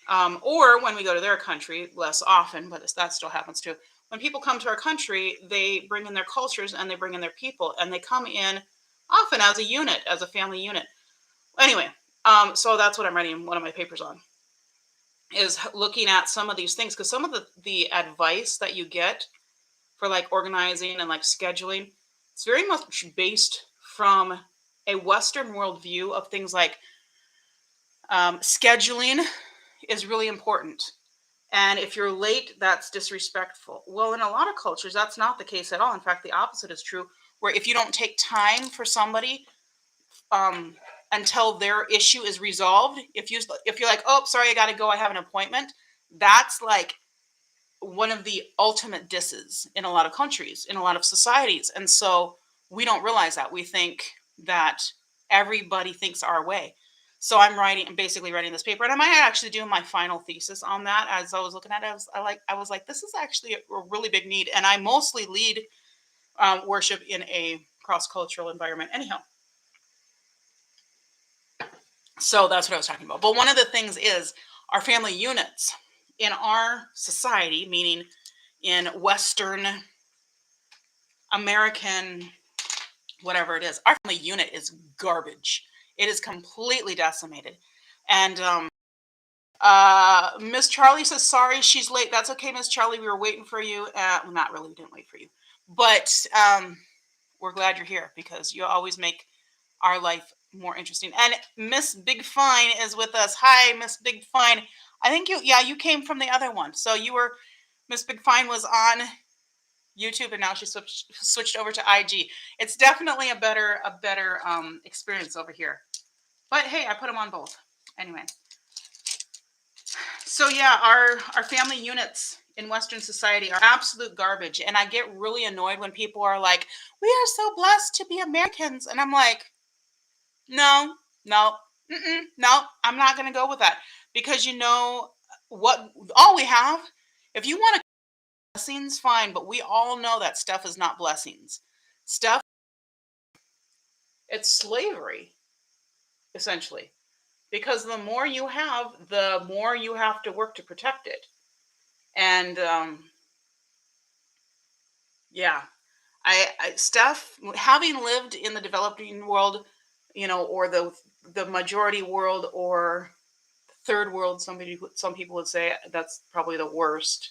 or when we go to their country, less often, but that still happens too. When people come to our country, they bring in their cultures and they bring in their people, and they come in often as a unit, as a family unit. Anyway, so that's what I'm writing one of my papers on, is looking at some of these things, because some of the advice that you get for organizing and scheduling, it's very much based from a Western worldview of things like scheduling is really important. And if you're late, that's disrespectful. Well, in a lot of cultures, that's not the case at all. In fact, the opposite is true, where if you don't take time for somebody until their issue is resolved, if you're like, oh, sorry, I got to go, I have an appointment, that's one of the ultimate disses in a lot of countries, in a lot of societies. And so we don't realize that. We think that everybody thinks our way. So I'm basically writing this paper, and I might actually do my final thesis on that. As I was looking at it, I was like, this is actually a really big need. And I mostly lead worship in a cross-cultural environment anyhow. So that's what I was talking about. But one of the things is our family units in our society, meaning in Western American, whatever it is, our family unit is garbage. It is completely decimated. And Miss Charlie says, sorry, she's late. That's okay, Miss Charlie. We were waiting for you. Well, not really. We didn't wait for you. But we're glad you're here, because you always make our life more interesting. And Miss Big Fine is with us. Hi, Miss Big Fine. I think you came from the other one. So you were, Miss Big Fine was on YouTube and now she switched over to IG. It's definitely a better experience over here. But hey, I put them on both. Anyway. So yeah, our family units in Western society are absolute garbage. And I get really annoyed when people are like, we are so blessed to be Americans. And I'm like, no, no, no, I'm not going to go with that. Because you know what, all we have, if you want to blessings, fine. But we all know that stuff is not blessings. Stuff, it's slavery, essentially. Because the more you have, the more you have to work to protect it. And yeah, Steph, having lived in the developing world, or the majority world or third world, some people would say that's probably the worst.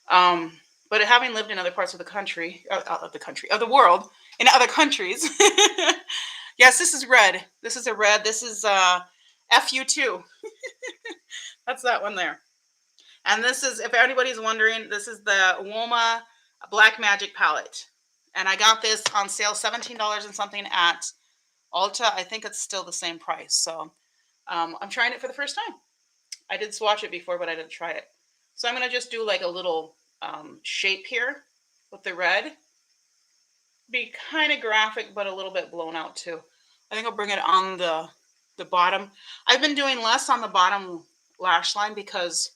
But having lived in other parts of the country, of the world, in other countries, yes, this is red. This is a red. This is FU2. That's that one there. And this is, if anybody's wondering, this is the UOMA Black Magic palette. And I got this on sale, $17 and something at Ulta. I think it's still the same price. So I'm trying it for the first time. I did swatch it before, but I didn't try it. So I'm going to just do like a little shape here with the red. Be kind of graphic, but a little bit blown out too. I think I'll bring it on the bottom. I've been doing less on the bottom lash line because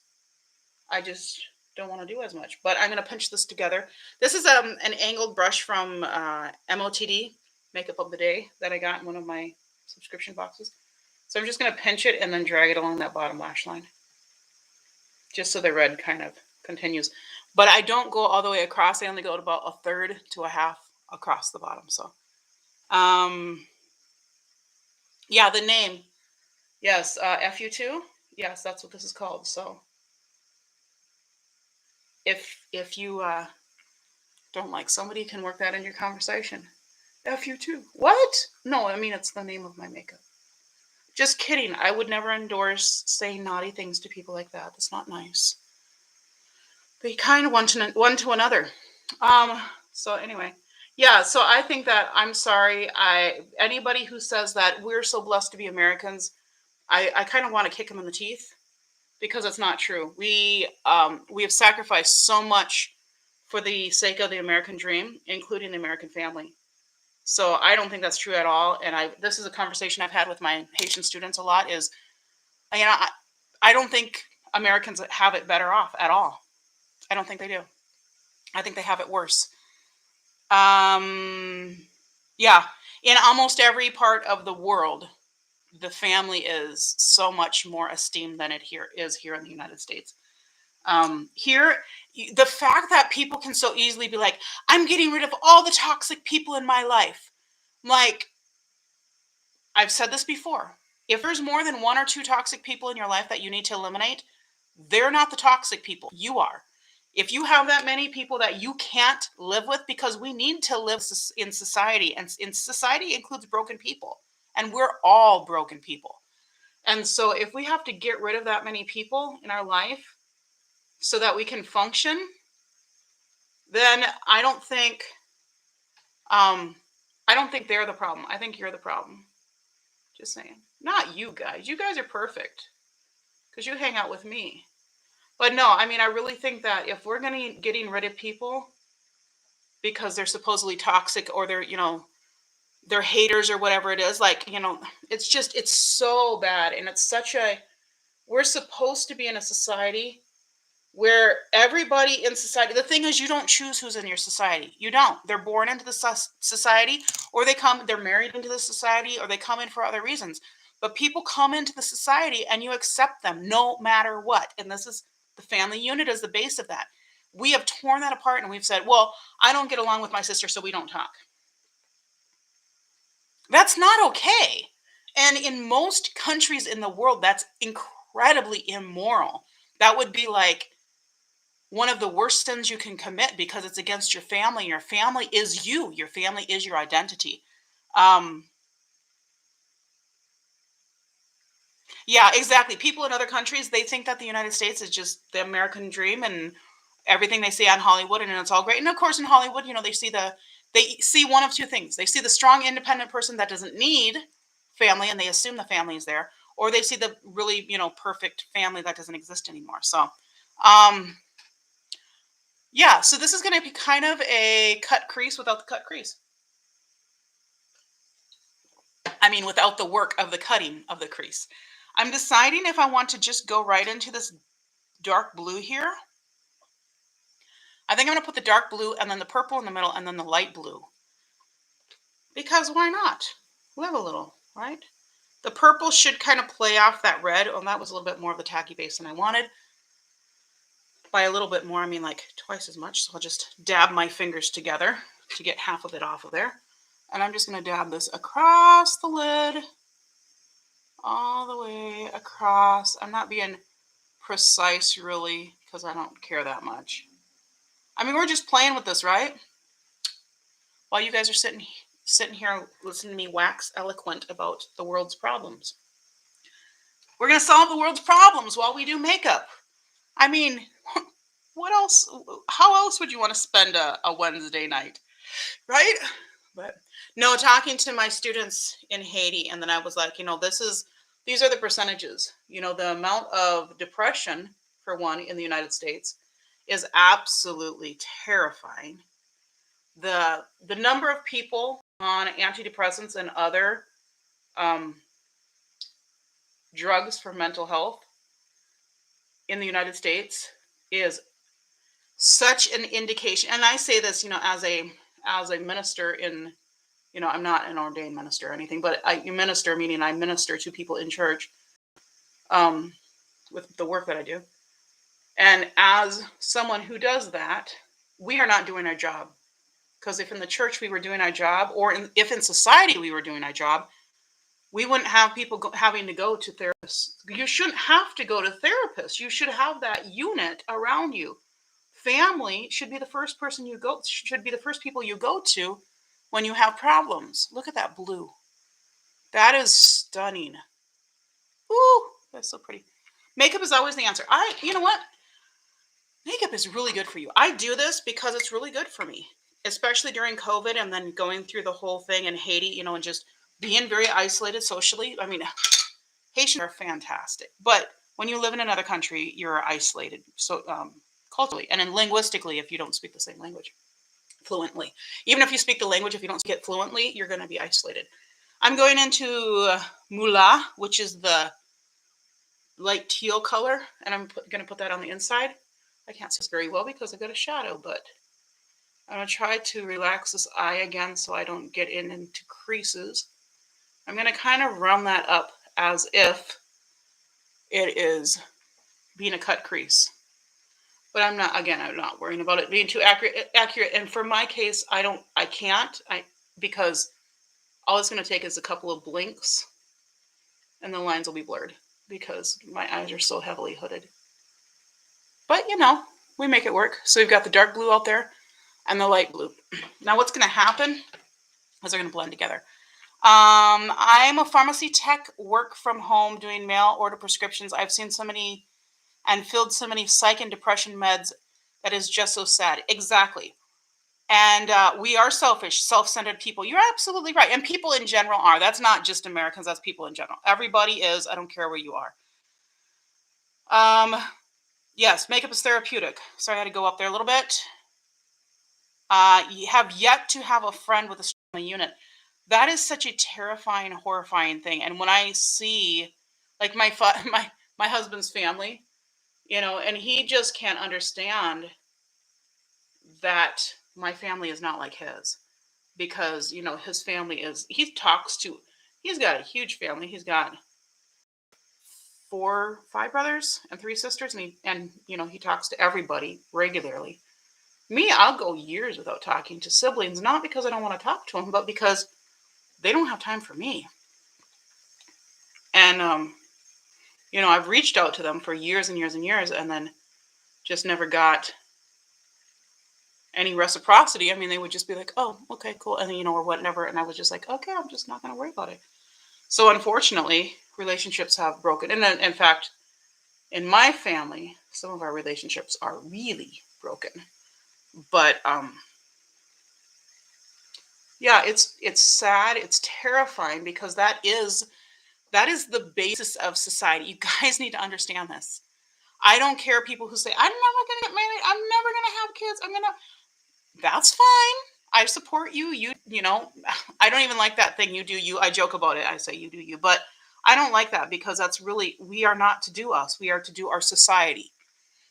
I just don't want to do as much. But I'm going to pinch this together. This is an angled brush from MOTD, Makeup of the Day, that I got in one of my subscription boxes. So I'm just going to pinch it and then drag it along that bottom lash line, just so the red kind of continues. But I don't go all the way across. I only go about a third to a half across the bottom. So, yeah, the name, yes, FU2. Yes, that's what this is called. So if you don't like somebody, you can work that in your conversation. FU2. What? No, I mean, it's the name of my makeup. Just kidding. I would never endorse saying naughty things to people like that. That's not nice. Be kind one to another. So anyway, yeah. So I think that, I'm sorry. Anybody who says that we're so blessed to be Americans, I kind of want to kick them in the teeth, because it's not true. We have sacrificed so much for the sake of the American dream, including the American family. So I don't think that's true at all. And this is a conversation I've had with my Haitian students a lot. Is, I don't think Americans have it better off at all. I don't think they do. I think they have it worse. Yeah, in almost every part of the world, the family is so much more esteemed than it is here in the United States. Here, the fact that people can so easily be like, I'm getting rid of all the toxic people in my life. Like, I've said this before. If there's more than one or two toxic people in your life that you need to eliminate, they're not the toxic people. You are. If you have that many people that you can't live with, because we need to live in society, and in society includes broken people, and we're all broken people. And so if we have to get rid of that many people in our life so that we can function, then I don't think they're the problem. I think you're the problem. Just saying. Not you guys. You guys are perfect because you hang out with me. But no, I mean, I really think that if we're getting rid of people because they're supposedly toxic, or they're haters or whatever it is, like, it's so bad. And we're supposed to be in a society where everybody in society, the thing is, you don't choose who's in your society. You don't. They're born into the society, or they're married into the society, or they come in for other reasons. But people come into the society and you accept them no matter what. And the family unit is the base of that. We have torn that apart and we've said, well, I don't get along with my sister, so we don't talk. That's not okay. And in most countries in the world, that's incredibly immoral. That would be like one of the worst sins you can commit, because it's against your family. Your family is you. Your family is your identity. Yeah, exactly. People in other countries, they think that the United States is just the American dream and everything they see on Hollywood and it's all great. And of course in Hollywood, they see one of two things. They see the strong independent person that doesn't need family and they assume the family is there, or they see the really, perfect family that doesn't exist anymore. So, um yeah, so this is going to be kind of a cut crease without the cut crease. I mean, without the work of the cutting of the crease. I'm deciding if I want to just go right into this dark blue here. I think I'm going to put the dark blue and then the purple in the middle and then the light blue. Because why not? Live a little, right? The purple should kind of play off that red. Oh, that was a little bit more of the tacky base than I wanted. By a little bit more, I mean like twice as much. So I'll just dab my fingers together to get half of it off of there. And I'm just going to dab this across the lid. All the way across. I'm not being precise really because I don't care that much. I mean, we're just playing with this, right? While you guys are sitting here listening to me wax eloquent about the world's problems. We're going to solve the world's problems while we do makeup. I mean, what else? How else would you want to spend a Wednesday night, right? But no, talking to my students in Haiti, and then I was like, these are the percentages. The amount of depression, for one, in the United States is absolutely terrifying. The number of people on antidepressants and other drugs for mental health in the United States is such an indication. And I say this, as a minister in, I'm not an ordained minister or anything, but I minister, meaning I minister to people in church with the work that I do. And as someone who does that, we are not doing our job. Because if in the church we were doing our job, or if in society we were doing our job, we wouldn't have people having to go to therapists. You shouldn't have to go to therapists. You should have that unit around you. Family should be the first should be the first people you go to when you have problems. Look at that blue. That is stunning. Ooh, that's so pretty. Makeup is always the answer. You know what? Makeup is really good for you. I do this because it's really good for me, especially during COVID and then going through the whole thing in Haiti, and just being very isolated socially. I mean, Haitians are fantastic, but when you live in another country, you're isolated. So culturally and then linguistically, if you don't speak the same language fluently, even if you speak the language, if you don't speak it fluently, you're going to be isolated. I'm going into Mula, which is the light teal color, and I'm going to put that on the inside. I can't see this very well because I've got a shadow, but I'm going to try to relax this eye again so I don't get into creases. I'm going to kind of run that up as if it is being a cut crease. But I'm not worrying about it being too accurate. And for my case, I can't, because all it's going to take is a couple of blinks and the lines will be blurred because my eyes are so heavily hooded. But, we make it work. So we've got the dark blue out there and the light blue. Now what's going to happen is they're going to blend together. I'm a pharmacy tech, work from home, doing mail order prescriptions. I've seen so many and filled so many psych and depression meds that is just so sad. Exactly. And we are selfish, self-centered people. You're absolutely right. And people in general are. That's not just Americans. That's people in general. Everybody is. I don't care where you are. Yes, makeup is therapeutic. Sorry, I had to go up there a little bit. You have yet to have a friend with a strong unit. That is such a terrifying, horrifying thing. And when I see, like my husband's family, and he just can't understand that my family is not like his, because his family he's got a huge family. He's got 5 brothers and 3 sisters, and he talks to everybody regularly. Me, I'll go years without talking to siblings, not because I don't want to talk to them, but because they don't have time for me. And I've reached out to them for years and years and years, and then just never got any reciprocity. I mean, they would just be like, oh, okay, cool. And then, or whatever. And I was just like, okay, I'm just not going to worry about it. So unfortunately, relationships have broken. And then, in fact, in my family, some of our relationships are really broken. But yeah, it's sad, it's terrifying because that is the basis of society. You guys need to understand this. I don't care people who say, I'm never gonna get married, I'm never gonna have kids, I'm gonna that's fine. I support you. I don't even like that thing. You do you. I joke about it. I say you do you. But I don't like that because that's really, we are not to do us. We are to do our society.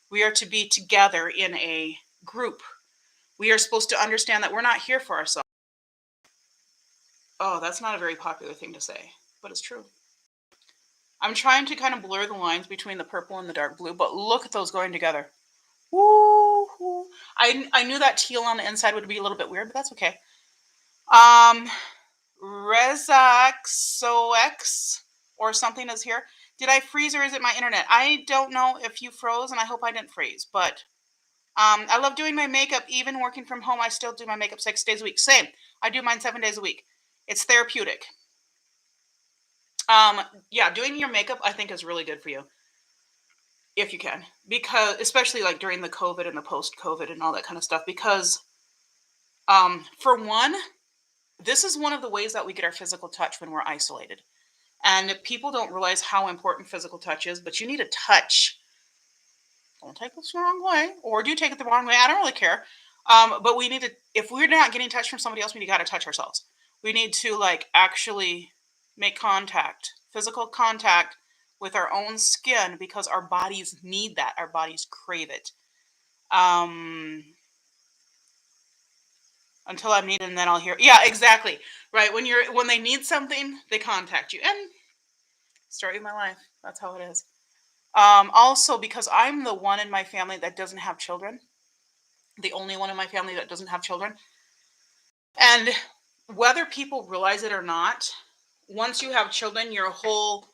We are to be together in a group. We are supposed to understand that we're not here for ourselves. Oh, that's not a very popular thing to say, but it's true. I'm trying to kind of blur the lines between the purple and the dark blue, but look at those going together. Woo! I knew that teal on the inside would be a little bit weird, but that's okay. Um, Rezaxox or something is here. Did I freeze or is it my internet? I don't know if you froze, and I hope I didn't freeze. But I love doing my makeup. Even working from home, I still do my makeup 6 days a week. Same. I do mine 7 days a week. It's therapeutic. Yeah, doing your makeup I think is really good for you if you can, because especially like during the COVID and the post-COVID and all that kind of stuff. Because for one, this is one of the ways that we get our physical touch when we're isolated. And people don't realize how important physical touch is, but you need a touch. Don't take this the wrong way, or do take it the wrong way. I don't really care. But we need to, if we're not getting touch from somebody else, we got to touch ourselves. We need to like actually make contact, physical contact with our own skin because our bodies need that. Our bodies crave it. Um, until I'm needed, and then I'll hear. Yeah, exactly. Right. When they need something, they contact you. And story of my life. That's how it is. Also, because I'm the one in my family that doesn't have children, the only one in my family that doesn't have children. And whether people realize it or not, once you have children, your whole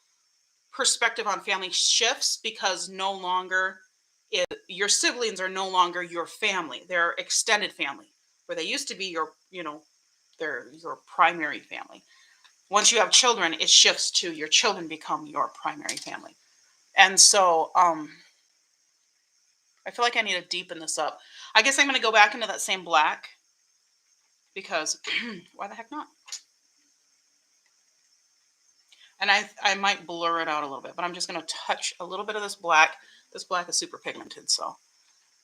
perspective on family shifts because no longer your siblings are no longer your family. They're extended family, where they used to be they're your primary family. Once you have children, it shifts to your children become your primary family. And so I feel like I need to deepen this up. I guess I'm going to go back into that same black because why the heck not? And I might blur it out a little bit, but I'm just going to touch a little bit of this black. This black is super pigmented, so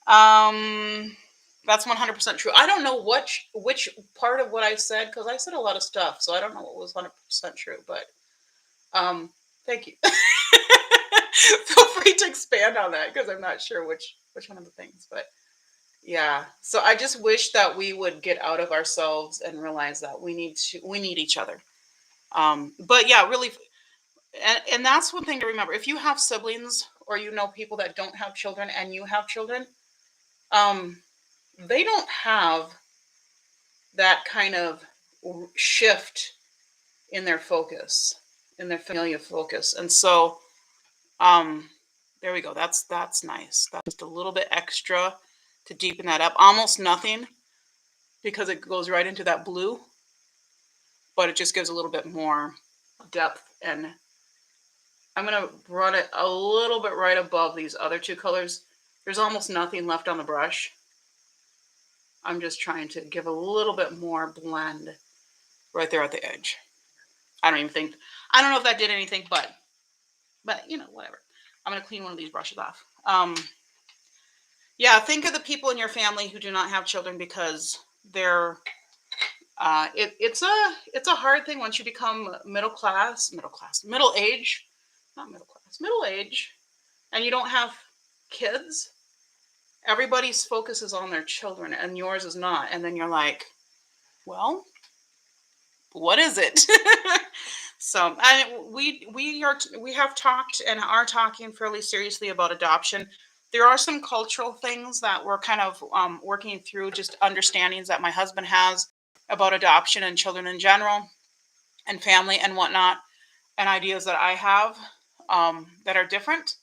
that's 100% true. I don't know which part of what I said, because I said a lot of stuff, so I don't know what was 100% true. But thank you. Feel free to expand on that because I'm not sure which one of the things, but yeah. So I just wish that we would get out of ourselves and realize that we need each other. But yeah, really, and that's one thing to remember. If you have siblings or you know people that don't have children and you have children, um, they don't have that kind of shift in their focus, in their familial focus, and so there we go. That's nice. That's just a little bit extra to deepen that up. Almost nothing because it goes right into that blue, but it just gives a little bit more depth. And I'm going to run it a little bit right above these other two colors. There's almost nothing left on the brush. I'm just trying to give a little bit more blend right there at the edge. I don't know if that did anything, but whatever. I'm going to clean one of these brushes off. Yeah, think of the people in your family who do not have children because they're it's a hard thing once you become middle age, not middle class, middle age, and you don't have kids. Everybody's focus is on their children, and yours is not. And then you're like, well, what is it? So, we have talked and are talking fairly seriously about adoption. There are some cultural things that we're kind of working through, just understandings that my husband has about adoption and children in general, and family and whatnot, and ideas that I have that are different.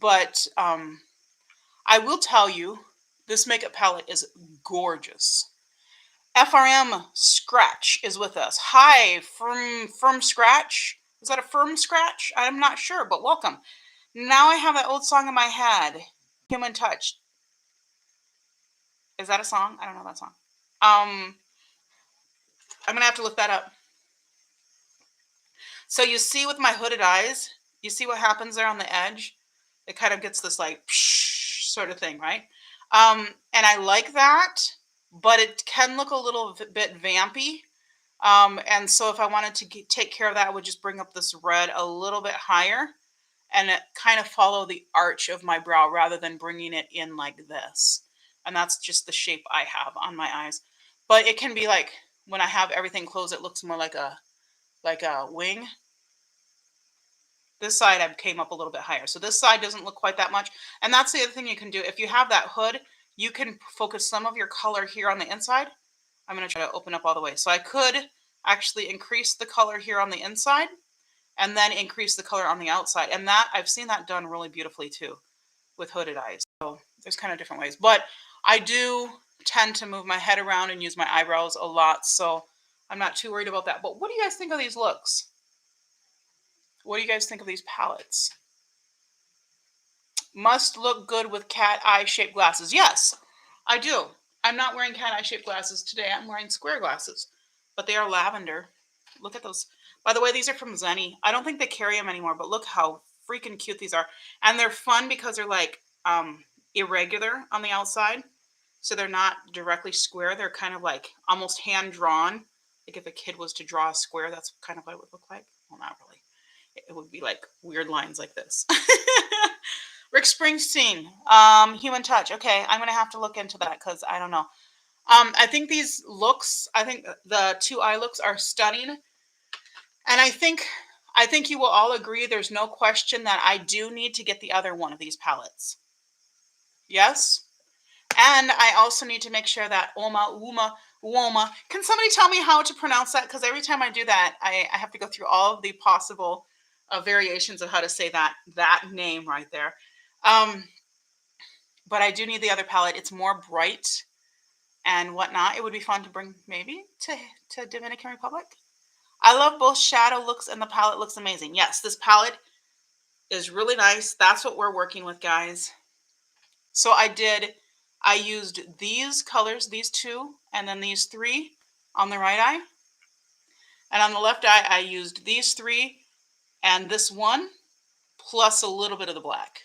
But I will tell you, this makeup palette is gorgeous. FRM Scratch is with us. Hi from Scratch. Is that a firm scratch? I'm not sure, but welcome. Now I have that old song in my head, Human Touch. Is that a song? I don't know that song. I'm gonna have to look that up. So you see with my hooded eyes, you see what happens there on the edge? It kind of gets this like sort of thing, right? And I like that, but it can look a little bit vampy. And so if I wanted to take care of that, I would just bring up this red a little bit higher and it kind of follow the arch of my brow rather than bringing it in like this. And that's just the shape I have on my eyes. But it can be like when I have everything closed, it looks more like a wing. This side I came up a little bit higher. So this side doesn't look quite that much. And that's the other thing you can do. If you have that hood, you can focus some of your color here on the inside. I'm going to try to open up all the way. So I could actually increase the color here on the inside and then increase the color on the outside. And that I've seen that done really beautifully too with hooded eyes. So there's kind of different ways. But I do tend to move my head around and use my eyebrows a lot. So I'm not too worried about that. But what do you guys think of these looks? What do you guys think of these palettes? Must look good with cat eye shaped glasses. Yes, I do. I'm not wearing cat eye shaped glasses today. I'm wearing square glasses, but they are lavender. Look at those. By the way, these are from Zenny. I don't think they carry them anymore, but look how freaking cute these are. And they're fun because they're like irregular on the outside. So they're not directly square. They're kind of like almost hand drawn. Like if a kid was to draw a square, that's kind of what it would look like. Well, not really. It would be like weird lines like this. Rick Springsteen, Human Touch. Okay, I'm gonna have to look into that because I don't know. I think these looks, I think the two eye looks are stunning, and I think you will all agree. There's no question that I do need to get the other one of these palettes. Yes, and I also need to make sure that UOMA. Can somebody tell me how to pronounce that? Because every time I do that, I have to go through all of the possible variations of how to say that name right there. Um, but I do need the other palette. It's more bright and whatnot. It would be fun to bring maybe to Dominican Republic. I love both shadow looks and the palette looks amazing. Yes, this palette is really nice. That's what we're working with, guys. So I used these colors, these two, and then these three on the right eye. And on the left eye, I used these three and this one, plus a little bit of the black.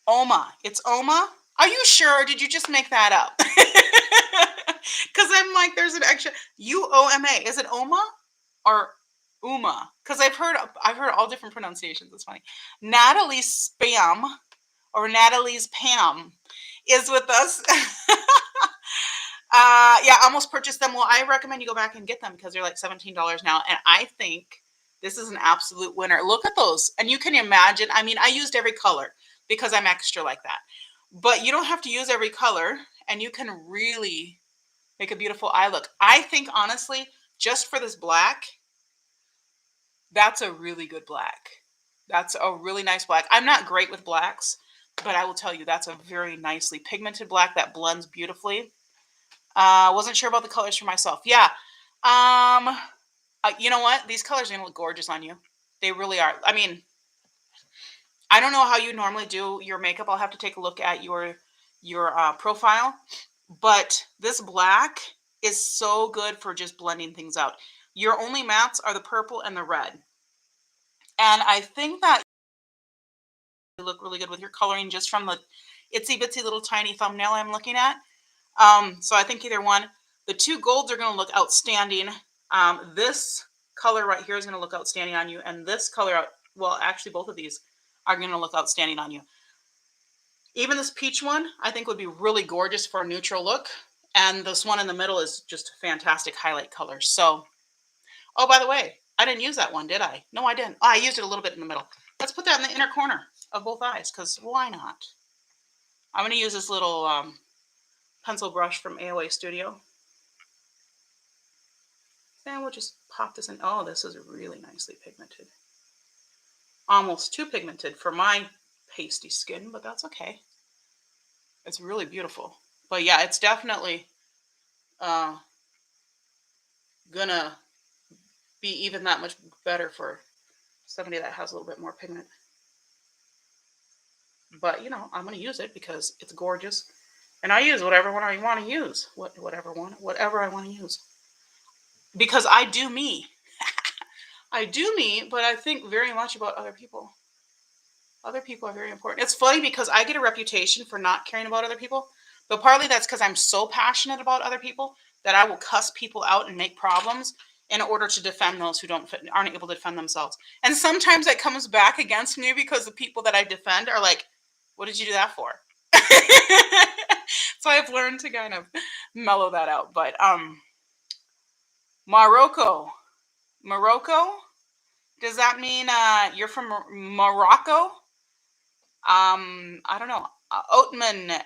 UOMA. It's UOMA? Are you sure? Or did you just make that up? Because I'm like, there's an extra UOMA. Is it OMA or UMA? Because I've heard all different pronunciations. It's funny. Natalie Spam or Natalie's Pam is with us. Yeah, almost purchased them. Well, I recommend you go back and get them because they're like $17 now. And I think this is an absolute winner. Look at those. And you can imagine, I mean, I used every color because I'm extra like that. But you don't have to use every color and you can really make a beautiful eye look. I think honestly, just for this black, that's a really good black. That's a really nice black. I'm not great with blacks, but I will tell you that's a very nicely pigmented black that blends beautifully. Wasn't sure about the colors for myself. Yeah. You know what? These colors are gonna look gorgeous on you. They really are. I mean, I don't know how you normally do your makeup. I'll have to take a look at your profile. But this black is so good for just blending things out. Your only mattes are the purple and the red. And I think that you look really good with your coloring just from the itsy bitsy little tiny thumbnail I'm looking at. So I think either one. The two golds are going to look outstanding. This color right here is going to look outstanding on you. And this color, well, actually both of these are going to look outstanding on you. Even this peach one, I think would be really gorgeous for a neutral look. And this one in the middle is just a fantastic highlight color. So, oh, by the way, I didn't use that one, did I? No, I didn't. Oh, I used it a little bit in the middle. Let's put that in the inner corner of both eyes, because why not? I'm going to use this little pencil brush from AOA Studio. And we'll just pop this in. Oh, this is really nicely pigmented. Almost too pigmented for my pasty skin, but that's okay. It's really beautiful. But yeah, it's definitely gonna be even that much better for somebody that has a little bit more pigment. But I'm gonna use it because it's gorgeous, and I use whatever one I want to use. Whatever I want to use, because I do me. I do me, but I think very much about other people. Other people are very important. It's funny because I get a reputation for not caring about other people, but partly that's because I'm so passionate about other people that I will cuss people out and make problems in order to defend those who aren't able to defend themselves. And sometimes that comes back against me because the people that I defend are like, "What did you do that for?" So I've learned to kind of mellow that out. But Morocco, Morocco. Does that mean you're from Morocco? I don't know. Oatman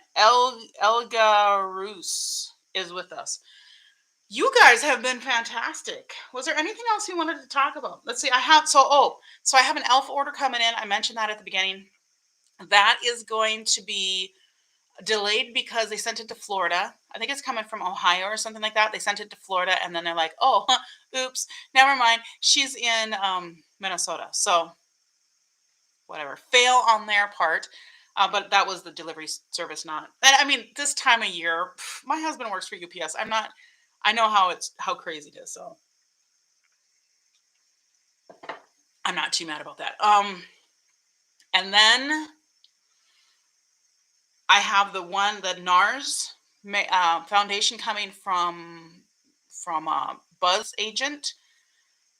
Elgarus is with us. You guys have been fantastic. Was there anything else you wanted to talk about? Let's see. So I have an elf order coming in. I mentioned that at the beginning. That is going to be delayed because they sent it to Florida. I think it's coming from Ohio or something like that. They sent it to Florida, and then they're like, "Oh, oops, never mind. She's in Minnesota." So whatever, fail on their part. But that was the delivery service, not. And I mean, this time of year, my husband works for UPS. I'm not. I know how crazy it is, so I'm not too mad about that. And then I have the NARS foundation coming from Buzz Agent,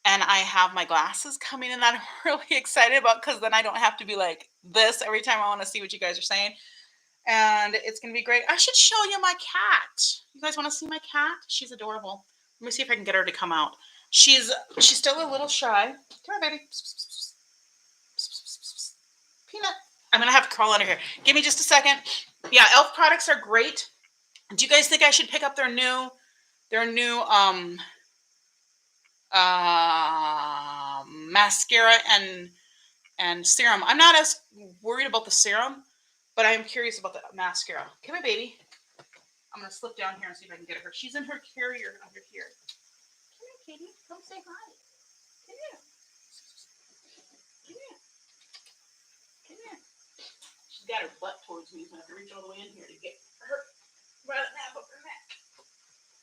and I have my glasses coming in that I'm really excited about because then I don't have to be like this every time I want to see what you guys are saying. And it's going to be great. I should show you my cat. You guys want to see my cat? She's adorable. Let me see if I can get her to come out. She's still a little shy. Come here, baby. Peanut. I'm going to have to crawl under here. Give me just a second. Yeah, Elf products are great. Do you guys think I should pick up their new mascara and serum? I'm not as worried about the serum, but I am curious about the mascara. Come here, baby. I'm going to slip down here and see if I can get her. She's in her carrier under here. Come here, Katie. Come say hi. Come here. Come here. Come here. She's got her butt towards me, so I have to reach all the way in here to get her right at the nape of her neck.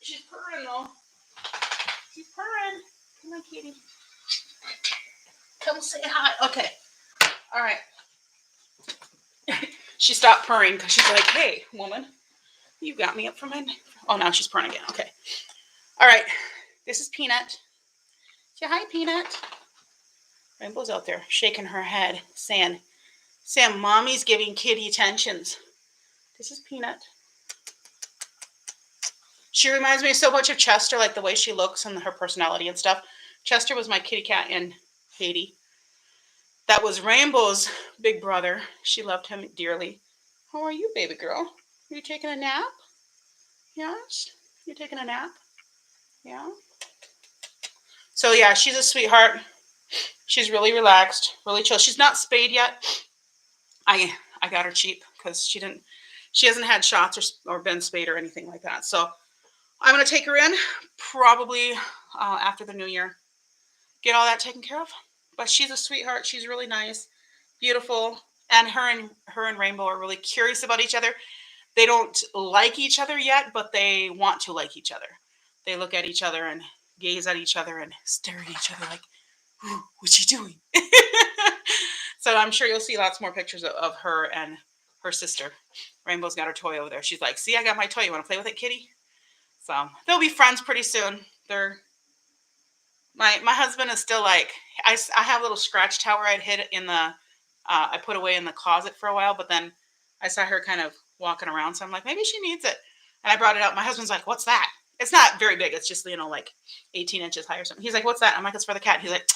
She's purring, though. She's purring. Come on, Katie. Come say hi. Okay. All right. She stopped purring because she's like, "Hey, woman, you got me up from my neck." Oh, now she's purring again. Okay. All right. This is Peanut. Say hi, Peanut. Rainbow's out there shaking her head, saying, "Mommy's giving kitty attentions." This is Peanut. She reminds me so much of Chester, like the way she looks and her personality and stuff. Chester was my kitty cat in Haiti. That was Rainbow's big brother. She loved him dearly. How are you, baby girl? Are you taking a nap? Yes? You taking a nap? Yeah? So yeah, she's a sweetheart. She's really relaxed, really chill. She's not spayed yet. I got her cheap because she hasn't had shots or been spayed or anything like that. So I'm going to take her in probably after the new year. Get all that taken care of. But she's a sweetheart. She's really nice, beautiful. And her and Rainbow are really curious about each other. They don't like each other yet, but they want to like each other. They look at each other and gaze at each other and stare at each other like, "What's she doing?" So I'm sure you'll see lots more pictures of her and her sister. Rainbow's got her toy over there. She's like, "See, I got my toy. You want to play with it, kitty?" So they'll be friends pretty soon. My husband is still like, I have a little scratch tower I'd hid in I put away in the closet for a while, but then I saw her kind of walking around, so I'm like, maybe she needs it. And I brought it out. My husband's like, "What's that?" It's not very big. It's just, like 18 inches high or something. He's like, "What's that?" I'm like, "It's for the cat." He's like,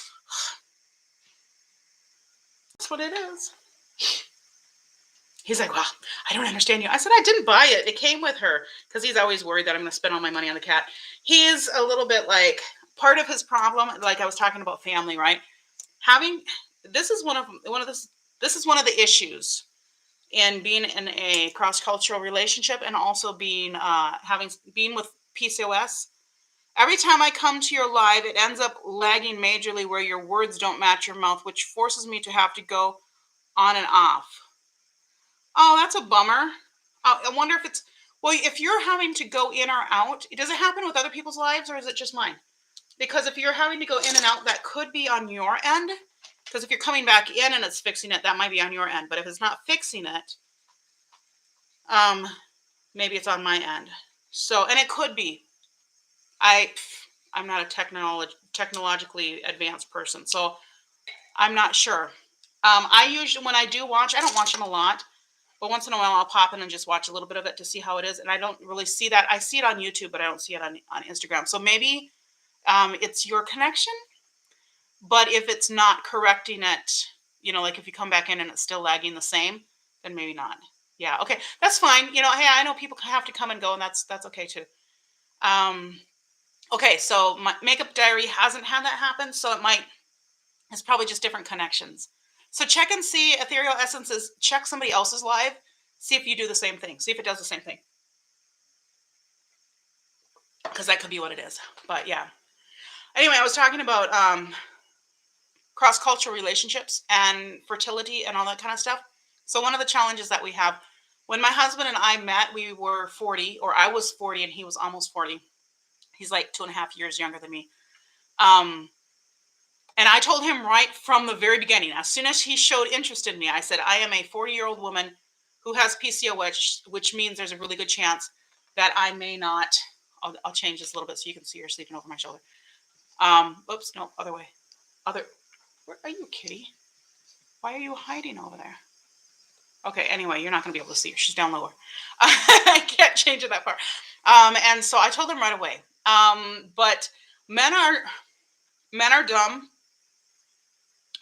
"That's what it is." He's like, "Well, I don't understand you." I said, "I didn't buy it. It came with her," because he's always worried that I'm going to spend all my money on the cat. He's a little bit like, part of his problem, like I was talking about family, right? This is one of the issues in being in a cross-cultural relationship, and also being with PCOS Every time I come to your live, it ends up lagging majorly where your words don't match your mouth, which forces me to have to go on and off. Oh, that's a bummer. I wonder if it's, well, if you're having to go in or out, does it happen with other people's lives or is it just mine? Because if you're having to go in and out, that could be on your end. Because if you're coming back in and it's fixing it, that might be on your end. But if it's not fixing it, um, maybe it's on my end. So, and it could be. I, I'm not a technologically advanced person, so I'm not sure. I usually, when I do watch, I don't watch them a lot, but once in a while I'll pop in and just watch a little bit of it to see how it is. And I don't really see that. I see it on YouTube, but I don't see it on Instagram. So maybe it's your connection. But if it's not correcting it, like if you come back in and it's still lagging the same, then maybe not. Yeah, okay, that's fine. Hey, I know people have to come and go, and that's okay too. Um, okay, so my makeup diary hasn't had that happen, so it's probably just different connections. So check and see ethereal essences. Check somebody else's live. See if you do the same thing. See if it does the same thing, because that could be what it is. But yeah. Anyway, I was talking about cross-cultural relationships and fertility and all that kind of stuff. So one of the challenges that we have, when my husband and I met, we were 40, or I was 40 and he was almost 40. He's like 2.5 years younger than me. And I told him right from the very beginning, as soon as he showed interest in me, I said, I am a 40-year-old woman who has PCOS, which means there's a really good chance that I may not, I'll change this a little bit so you can see her sleeping over my shoulder. Oops, no, other way. Where are you, kitty? Why are you hiding over there? Okay, anyway, you're not going to be able to see her. She's down lower. I can't change it that far. And so I told him right away. But men are dumb.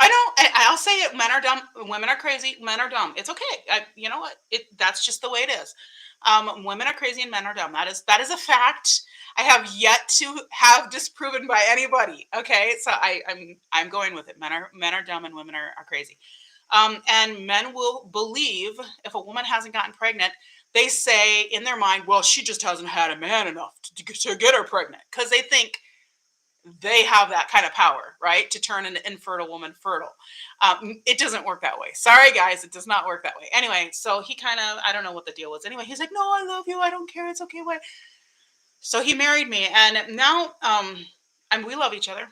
I know. I'll say it. Men are dumb. Women are crazy. Men are dumb. It's okay. You know what? That's just the way it is. Women are crazy and men are dumb. That is a fact. I have yet to have disproven by anybody. Okay, so I'm going with it. Men are dumb and women are crazy. And men will believe if a woman hasn't gotten pregnant, they say in their mind, well, she just hasn't had a man enough to get her pregnant, because they think they have that kind of power, right? To turn an infertile woman fertile. It doesn't work that way. Sorry, guys, it does not work that way. Anyway, so he kind of, I don't know what the deal was. Anyway, he's like, no, I love you. I don't care. It's okay. What? So he married me, and now, and we love each other.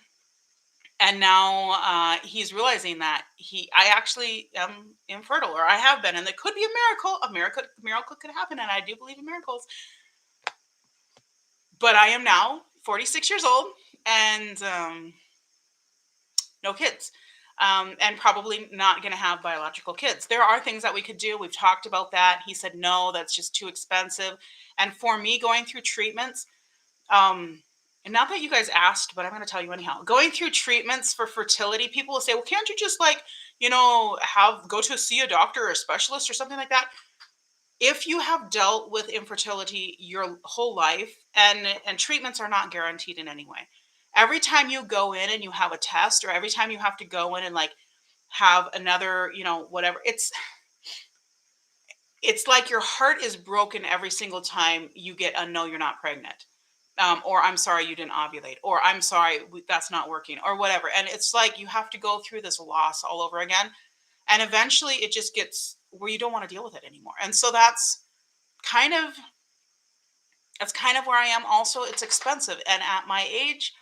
And now he's realizing that I actually am infertile, or I have been, and it could be a miracle. A miracle could happen, and I do believe in miracles. But I am now 46 years old, and no kids, and probably not going to have biological kids. There are things that we could do. We've talked about that. He said, no, that's just too expensive. And for me, going through treatments, and not that you guys asked, but I'm going to tell you anyhow. Going through treatments for fertility, people will say, well, can't you just go to see a doctor or a specialist or something like that? If you have dealt with infertility your whole life, and treatments are not guaranteed in any way. Every time you go in and you have a test, or every time you have to go in and have another, whatever, it's like your heart is broken every single time you get a no, you're not pregnant. Or I'm sorry you didn't ovulate, or I'm sorry that's not working, or whatever. And it's like you have to go through this loss all over again. And eventually it just gets where you don't want to deal with it anymore. And so kind of that's kind of where I am. Also, it's expensive. And at my age,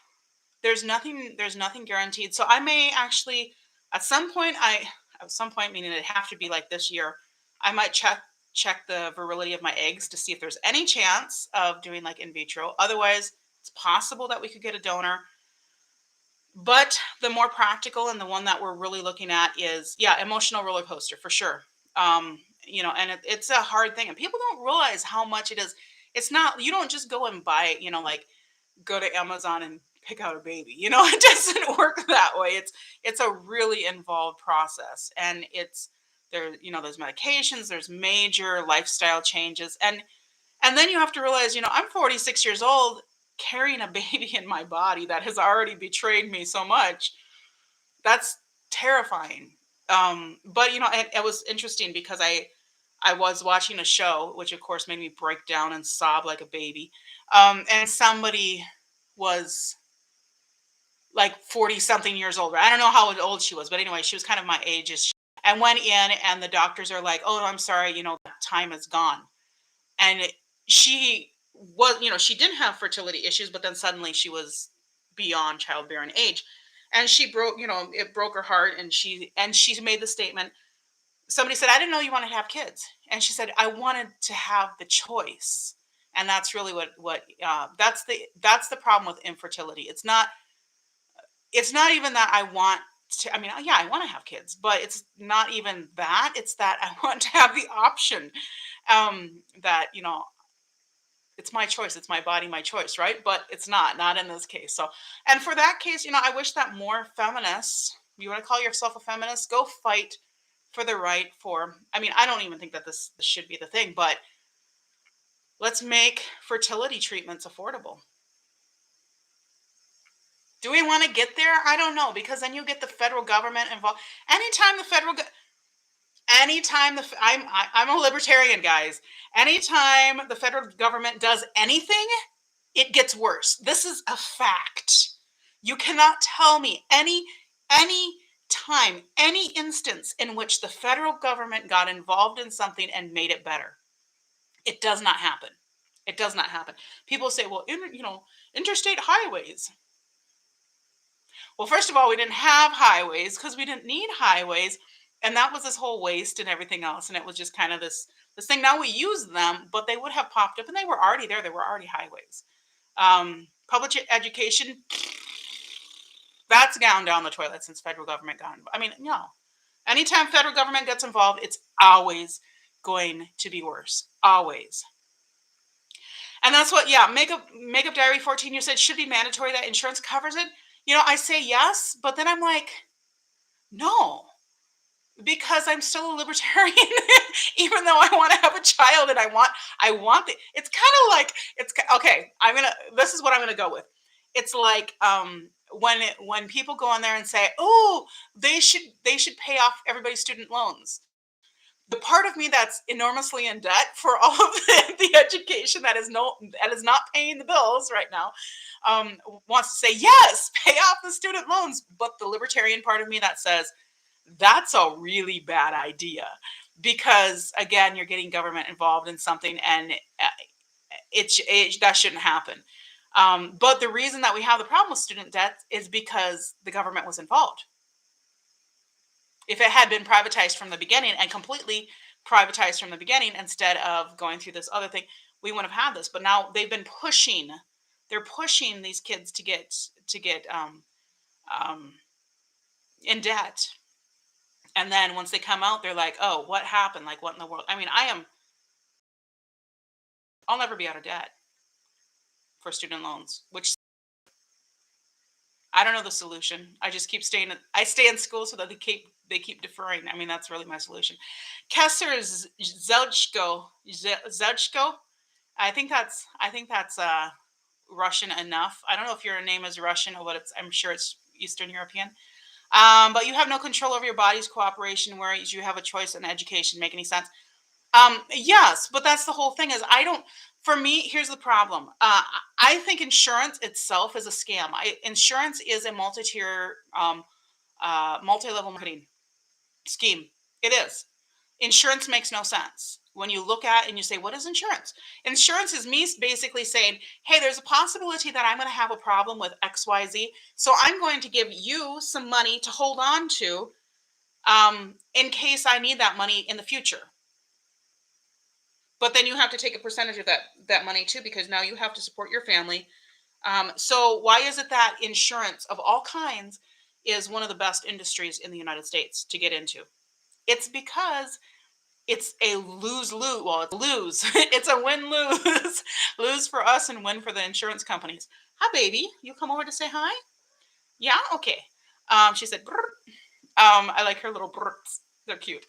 there's nothing guaranteed. So I may actually at some point, meaning it'd have to be like this year, I might check the virility of my eggs to see if there's any chance of doing like in vitro. Otherwise, it's possible that we could get a donor. But the more practical, and the one that we're really looking at is, yeah, emotional roller coaster for sure. And it's a hard thing, and people don't realize how much it is. It's not, you don't just go and buy, like go to Amazon and pick out a baby. It doesn't work that way. It's a really involved process, and there's medications, there's major lifestyle changes, and then you have to realize, I'm 46 years old carrying a baby in my body that has already betrayed me so much. That's terrifying. But it was interesting because I was watching a show, which of course made me break down and sob like a baby. And somebody was like 40 something years older. I don't know how old she was, but anyway, she was kind of my age. And went in, and the doctors are like, "Oh, I'm sorry, time is gone." And she was, she didn't have fertility issues, but then suddenly she was beyond childbearing age. And she broke, it broke her heart. And she made the statement. Somebody said, "I didn't know you wanted to have kids." And she said, "I wanted to have the choice." And that's really that's the problem with infertility. It's not even that I want to, I mean, yeah, I want to have kids, but it's not even that. It's that I want to have the option, that, it's my choice. It's my body, my choice, right? But it's not in this case. So, and for that case, I wish that more feminists, you want to call yourself a feminist, go fight for the right for, I mean, I don't even think that this should be the thing, but let's make fertility treatments affordable. Do we want to get there? I don't know, because then you get the federal government involved. Anytime the federal, anytime I'm a libertarian, guys. Anytime the federal government does anything, it gets worse. This is a fact. You cannot tell me any time, any instance in which the federal government got involved in something and made it better. It does not happen. It does not happen. People say, well, interstate highways. Well, first of all, we didn't have highways because we didn't need highways. And that was this whole waste and everything else. And it was just kind of this thing. Now we use them, but they would have popped up and they were already there. They were already highways. Public education, that's gone down the toilet since federal government got involved. I mean, no. Anytime federal government gets involved, it's always going to be worse. Always. And that's what, yeah, Makeup Diary 14, you said should be mandatory that insurance covers it. I say yes, but then I'm like, no, because I'm still a libertarian, even though I want to have a child and I want it's kind of like, okay, this is what I'm going to go with. It's like, when people go on there and say, oh, they should pay off everybody's student loans. The part of me that's enormously in debt for all of the education that is not paying the bills right now, wants to say, yes, pay off the student loans. But the libertarian part of me that says, that's a really bad idea, because again, you're getting government involved in something, and that shouldn't happen. But the reason that we have the problem with student debt is because the government was involved. If it had been privatized from the beginning, and completely privatized from the beginning, instead of going through this other thing, we wouldn't have had this. But now they're pushing these kids to get in debt. And then once they come out, they're like, oh, what happened? Like, what in the world? I mean, I'll never be out of debt for student loans, which I don't know the solution. I just keep I stay in school so that they keep deferring. I mean, that's really my solution. Kessler Zelchko. I think that's Russian enough. I don't know if your name is Russian or what. I'm sure it's Eastern European. But you have no control over your body's cooperation, whereas you have a choice in education. Make any sense? Yes, but that's the whole thing. For me, here's the problem. I think insurance itself is a scam. Insurance is a multi-tier, multi-level marketing scheme. It is. Insurance makes no sense. When you look at and you say, what is insurance? Insurance is me basically saying, hey, there's a possibility that I'm going to have a problem with XYZ. So I'm going to give you some money to hold on to, in case I need that money in the future. But then you have to take a percentage of that money too, because now you have to support your family. So why is it that insurance of all kinds is one of the best industries in the United States to get into? It's because it's a lose-lose. Well, it's lose. It's a win-lose. Lose for us and win for the insurance companies. Hi, baby. You come over to say hi? Yeah? Okay. She said, brr. I like her little brrrs. They're cute.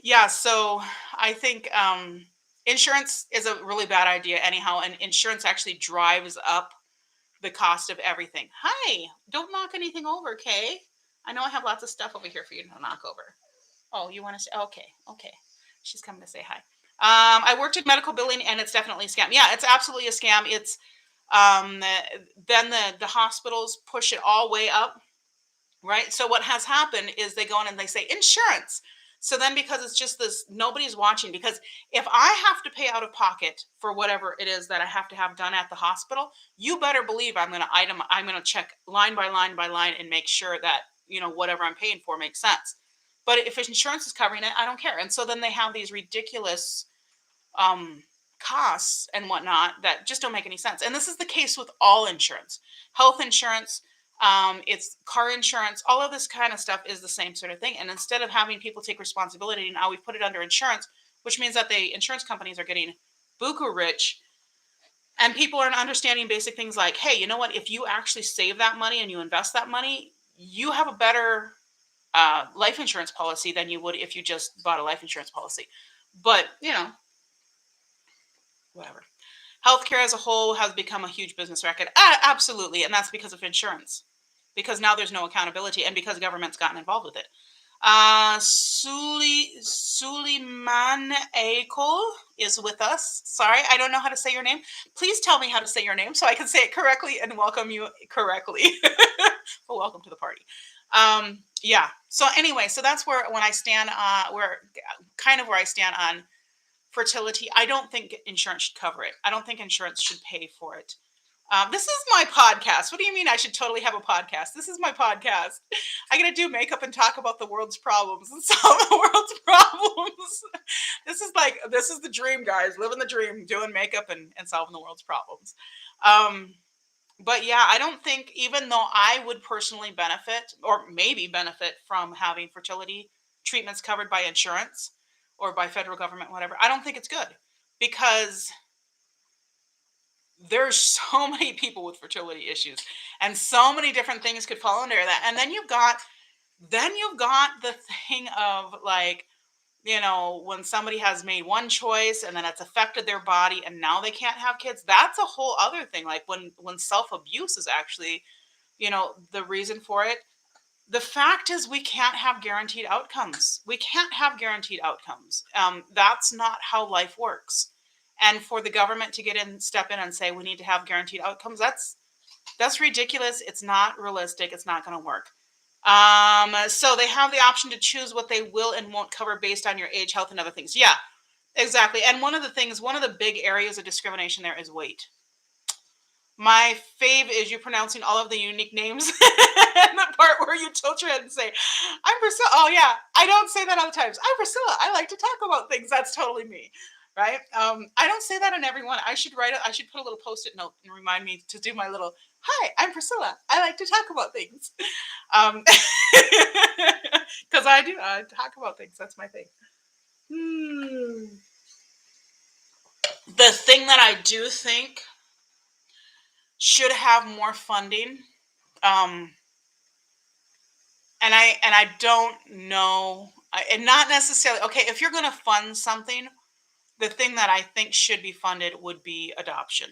Yeah, so I think insurance is a really bad idea anyhow, and insurance actually drives up the cost of everything. Hi, don't knock anything over, okay? I know I have lots of stuff over here for you to knock over. Oh, you want to say, okay. She's coming to say hi. I worked in medical billing, and it's definitely a scam. Yeah, it's absolutely a scam. Um, then the hospitals push it all way up, right? So what has happened is they go in and they say insurance. So then because it's just this, nobody's watching, because if I have to pay out of pocket for whatever it is that I have to have done at the hospital, you better believe I'm going to check line by line by line and make sure that, whatever I'm paying for makes sense. But if insurance is covering it, I don't care. And so then they have these ridiculous um, costs and whatnot that just don't make any sense. And this is the case with all insurance, health insurance, it's car insurance, all of this kind of stuff is the same sort of thing. And instead of having people take responsibility, now we've put it under insurance, which means that the insurance companies are getting buku rich. And people aren't understanding basic things like, hey, you know what? If you actually save that money and you invest that money, you have a better life insurance policy than you would if you just bought a life insurance policy. But, whatever. Healthcare as a whole has become a huge business racket. Absolutely. And that's because of insurance, because now there's no accountability and because government's gotten involved with it. Suleiman Akol is with us. Sorry, I don't know how to say your name. Please tell me how to say your name so I can say it correctly and welcome you correctly. Well, welcome to the party. Yeah. So anyway, so that's where when I stand where I stand on fertility. I don't think insurance should cover it. I don't think insurance should pay for it. This is my podcast. What do you mean I should totally have a podcast? This is my podcast. I got to do makeup and talk about the world's problems and solve the world's problems. This is the dream, guys. Living the dream, doing makeup and solving the world's problems. But yeah, I don't think, even though I would personally benefit or maybe benefit from having fertility treatments covered by insurance or by federal government, whatever, I don't think it's good, because there's so many people with fertility issues and so many different things could fall under that. And then you've got the thing of, like, when somebody has made one choice and then it's affected their body and now they can't have kids, that's a whole other thing. Like when self-abuse is actually, the reason for it. The fact is, we can't have guaranteed outcomes. We can't have guaranteed outcomes. That's not how life works. And for the government to step in and say we need to have guaranteed outcomes, that's ridiculous. It's not realistic. It's not going to work. So they have the option to choose what they will and won't cover based on your age, health, and other things. Yeah, exactly. And one of the big areas of discrimination there is weight. My fave is you pronouncing all of the unique names. And the part where you tilt your head and say, I'm Priscilla. Oh yeah, I don't say that all the times. I'm Priscilla. I like to talk about things. That's totally me. Right? I don't say that on everyone. I should put a little post-it note and remind me to do my little, hi, I'm Priscilla. I like to talk about things. Because I talk about things. That's my thing. The thing that I do think should have more funding, and I don't know, and not necessarily, okay, if you're going to fund something, the thing that I think should be funded would be adoption.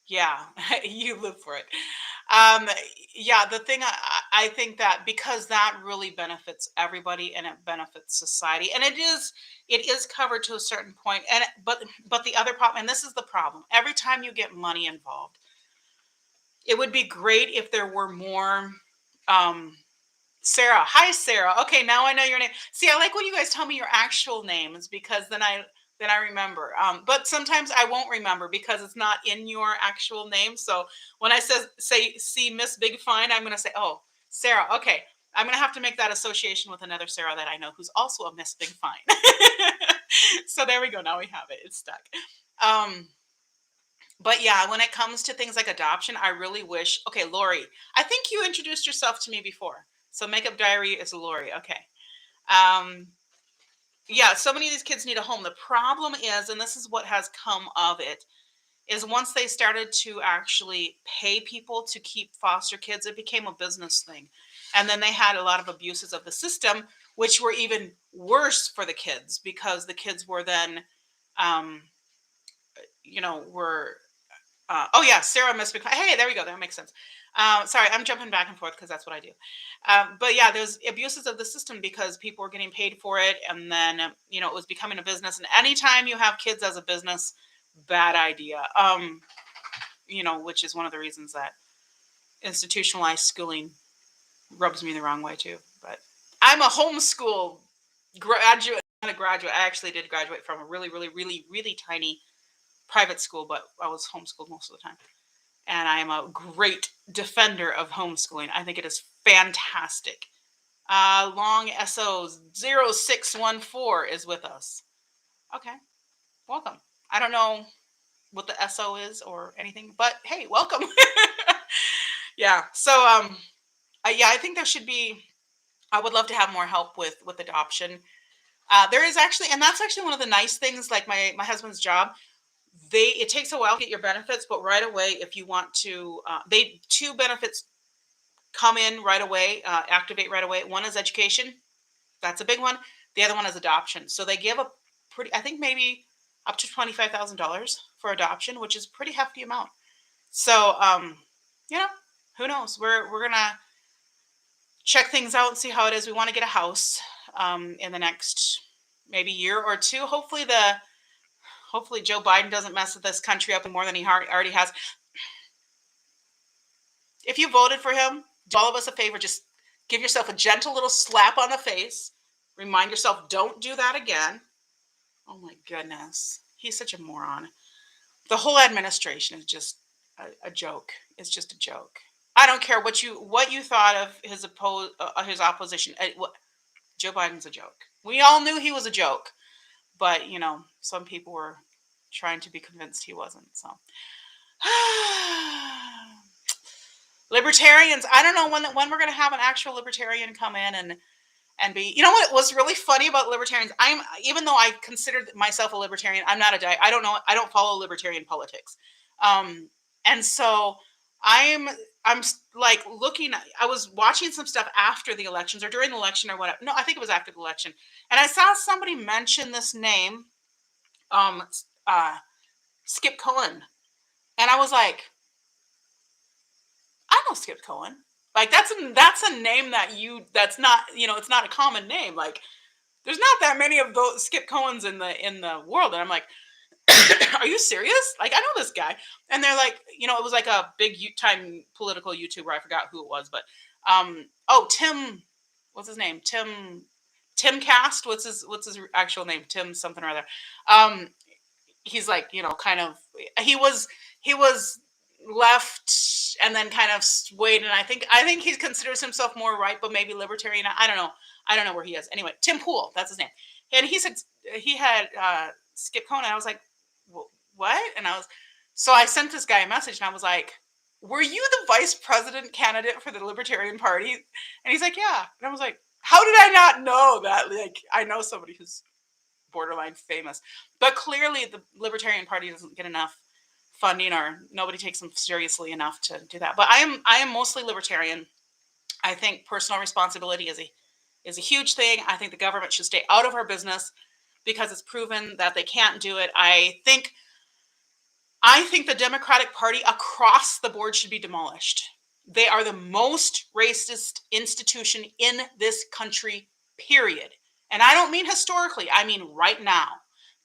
Yeah, you live for it. Yeah, the thing I think that, because that really benefits everybody and it benefits society, and it is covered to a certain point. And but the other problem, and this is the problem, every time you get money involved, it would be great if there were more. Sarah, hi Sarah. Okay, now I know your name. See, I like when you guys tell me your actual names, because then I remember. But sometimes I won't remember because it's not in your actual name. So when I see Miss Big Fine, I'm gonna say, oh, Sarah. Okay, I'm gonna have to make that association with another Sarah that I know who's also a Miss Big Fine. So there we go. Now we have it. It's stuck. But yeah, when it comes to things like adoption, I really wish. Okay, Lori, I think you introduced yourself to me before. So Makeup Diary is Lori. Okay. Yeah, so many of these kids need a home. The problem is, and this is what has come of it, is once they started to actually pay people to keep foster kids, it became a business thing. And then they had a lot of abuses of the system, which were even worse for the kids, because the kids were then, were, oh yeah, Sarah must be, hey, there we go. That makes sense. Sorry, I'm jumping back and forth because that's what I do. But yeah, there's abuses of the system because people were getting paid for it, and then it was becoming a business. And anytime you have kids as a business, bad idea. Which is one of the reasons that institutionalized schooling rubs me the wrong way too. But I'm a homeschool graduate, not a graduate. I actually did graduate from a really, really, really, really tiny private school, but I was homeschooled most of the time. And I am a great defender of homeschooling. I think it is fantastic. Long SO 0614 is with us. Okay, welcome. I don't know what the SO is or anything, but hey, welcome. Yeah. So yeah, I think there should be. I would love to have more help with adoption. There is actually, and that's actually one of the nice things. Like my husband's job, it takes a while to get your benefits, but right away, if you want to, they two benefits come in right away, activate right away. One is education, that's a big one. The other one is adoption. So they give a pretty, I think maybe up to $25,000 for adoption, which is a pretty hefty amount. So you know, who knows? We're gonna check things out and see how it is. We want to get a house in the next maybe year or two. Hopefully Joe Biden doesn't mess with this country up more than he already has. If you voted for him, do all of us a favor. Just give yourself a gentle little slap on the face. Remind yourself, don't do that again. Oh my goodness. He's such a moron. The whole administration is just a joke. It's just a joke. I don't care what you thought of his opposition. Joe Biden's a joke. We all knew he was a joke, but some people were trying to be convinced he wasn't. So libertarians, I don't know when we're going to have an actual libertarian come in and be. You know what was really funny about libertarians? Even though I considered myself a libertarian, I'm not I don't know. I don't follow libertarian politics, and so I'm like looking. I was watching some stuff after the elections or during the election or whatever. No, I think it was after the election, and I saw somebody mention this name, uh, Skip Cohen, and I was like, I know Skip Cohen. Like that's a name that's not it's not a common name. Like there's not that many of those Skip Cohens in the world, and I'm like, are you serious? Like I know this guy, and they're like, it was like a big time political YouTuber. I forgot who it was, but Tim, what's his name? Tim Cast. What's his actual name? Tim something or other. He's like kind of he was left and then kind of swayed, and I think he considers himself more right, but maybe libertarian. I don't know where he is. Anyway, Tim Pool, that's his name. And he said he had Skip Cohen. I was like, what? And so I sent this guy a message, and I was like, were you the vice president candidate for the Libertarian Party? And he's like, yeah. And I was like, how did I not know that? Like, I know somebody who's borderline famous, but clearly the Libertarian Party doesn't get enough funding, or nobody takes them seriously enough to do that. But I am mostly libertarian. I think personal responsibility is a huge thing. I think the government should stay out of our business because it's proven that they can't do it. I think the Democratic Party across the board should be demolished. They are the most racist institution in this country, period. And I don't mean historically, I mean right now.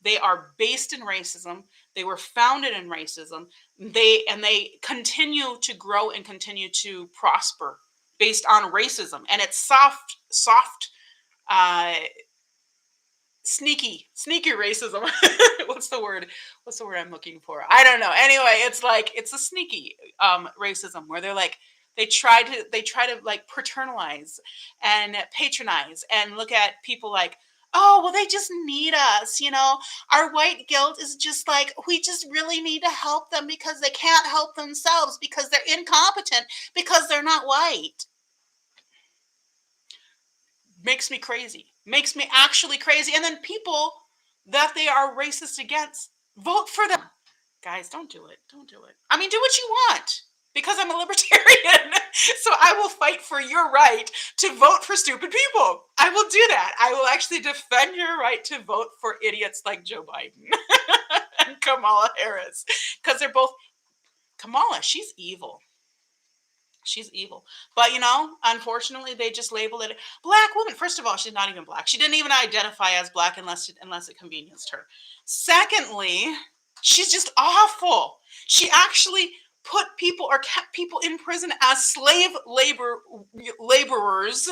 They are based in racism. They were founded in racism. They continue to grow and continue to prosper based on racism. And it's soft, sneaky racism. What's the word I'm looking for? I don't know. Anyway, it's a sneaky racism where they try to like paternalize and patronize and look at people like, oh, well, they just need us, our white guilt is just like, we just really need to help them because they can't help themselves because they're incompetent because they're not white. Makes me crazy. Makes me actually crazy. And then people that they are racist against, vote for them. Guys, don't do it. Don't do it. I mean, do what you want because I'm a libertarian. So I will fight for your right to vote for stupid people. I will do that. I will actually defend your right to vote for idiots like Joe Biden and Kamala Harris because they're both. Kamala, she's evil. She's evil. But unfortunately, they just label it black woman. First of all, she's not even black. She didn't even identify as black unless it convenienced her. Secondly, she's just awful. She actually put people or kept people in prison as slave laborers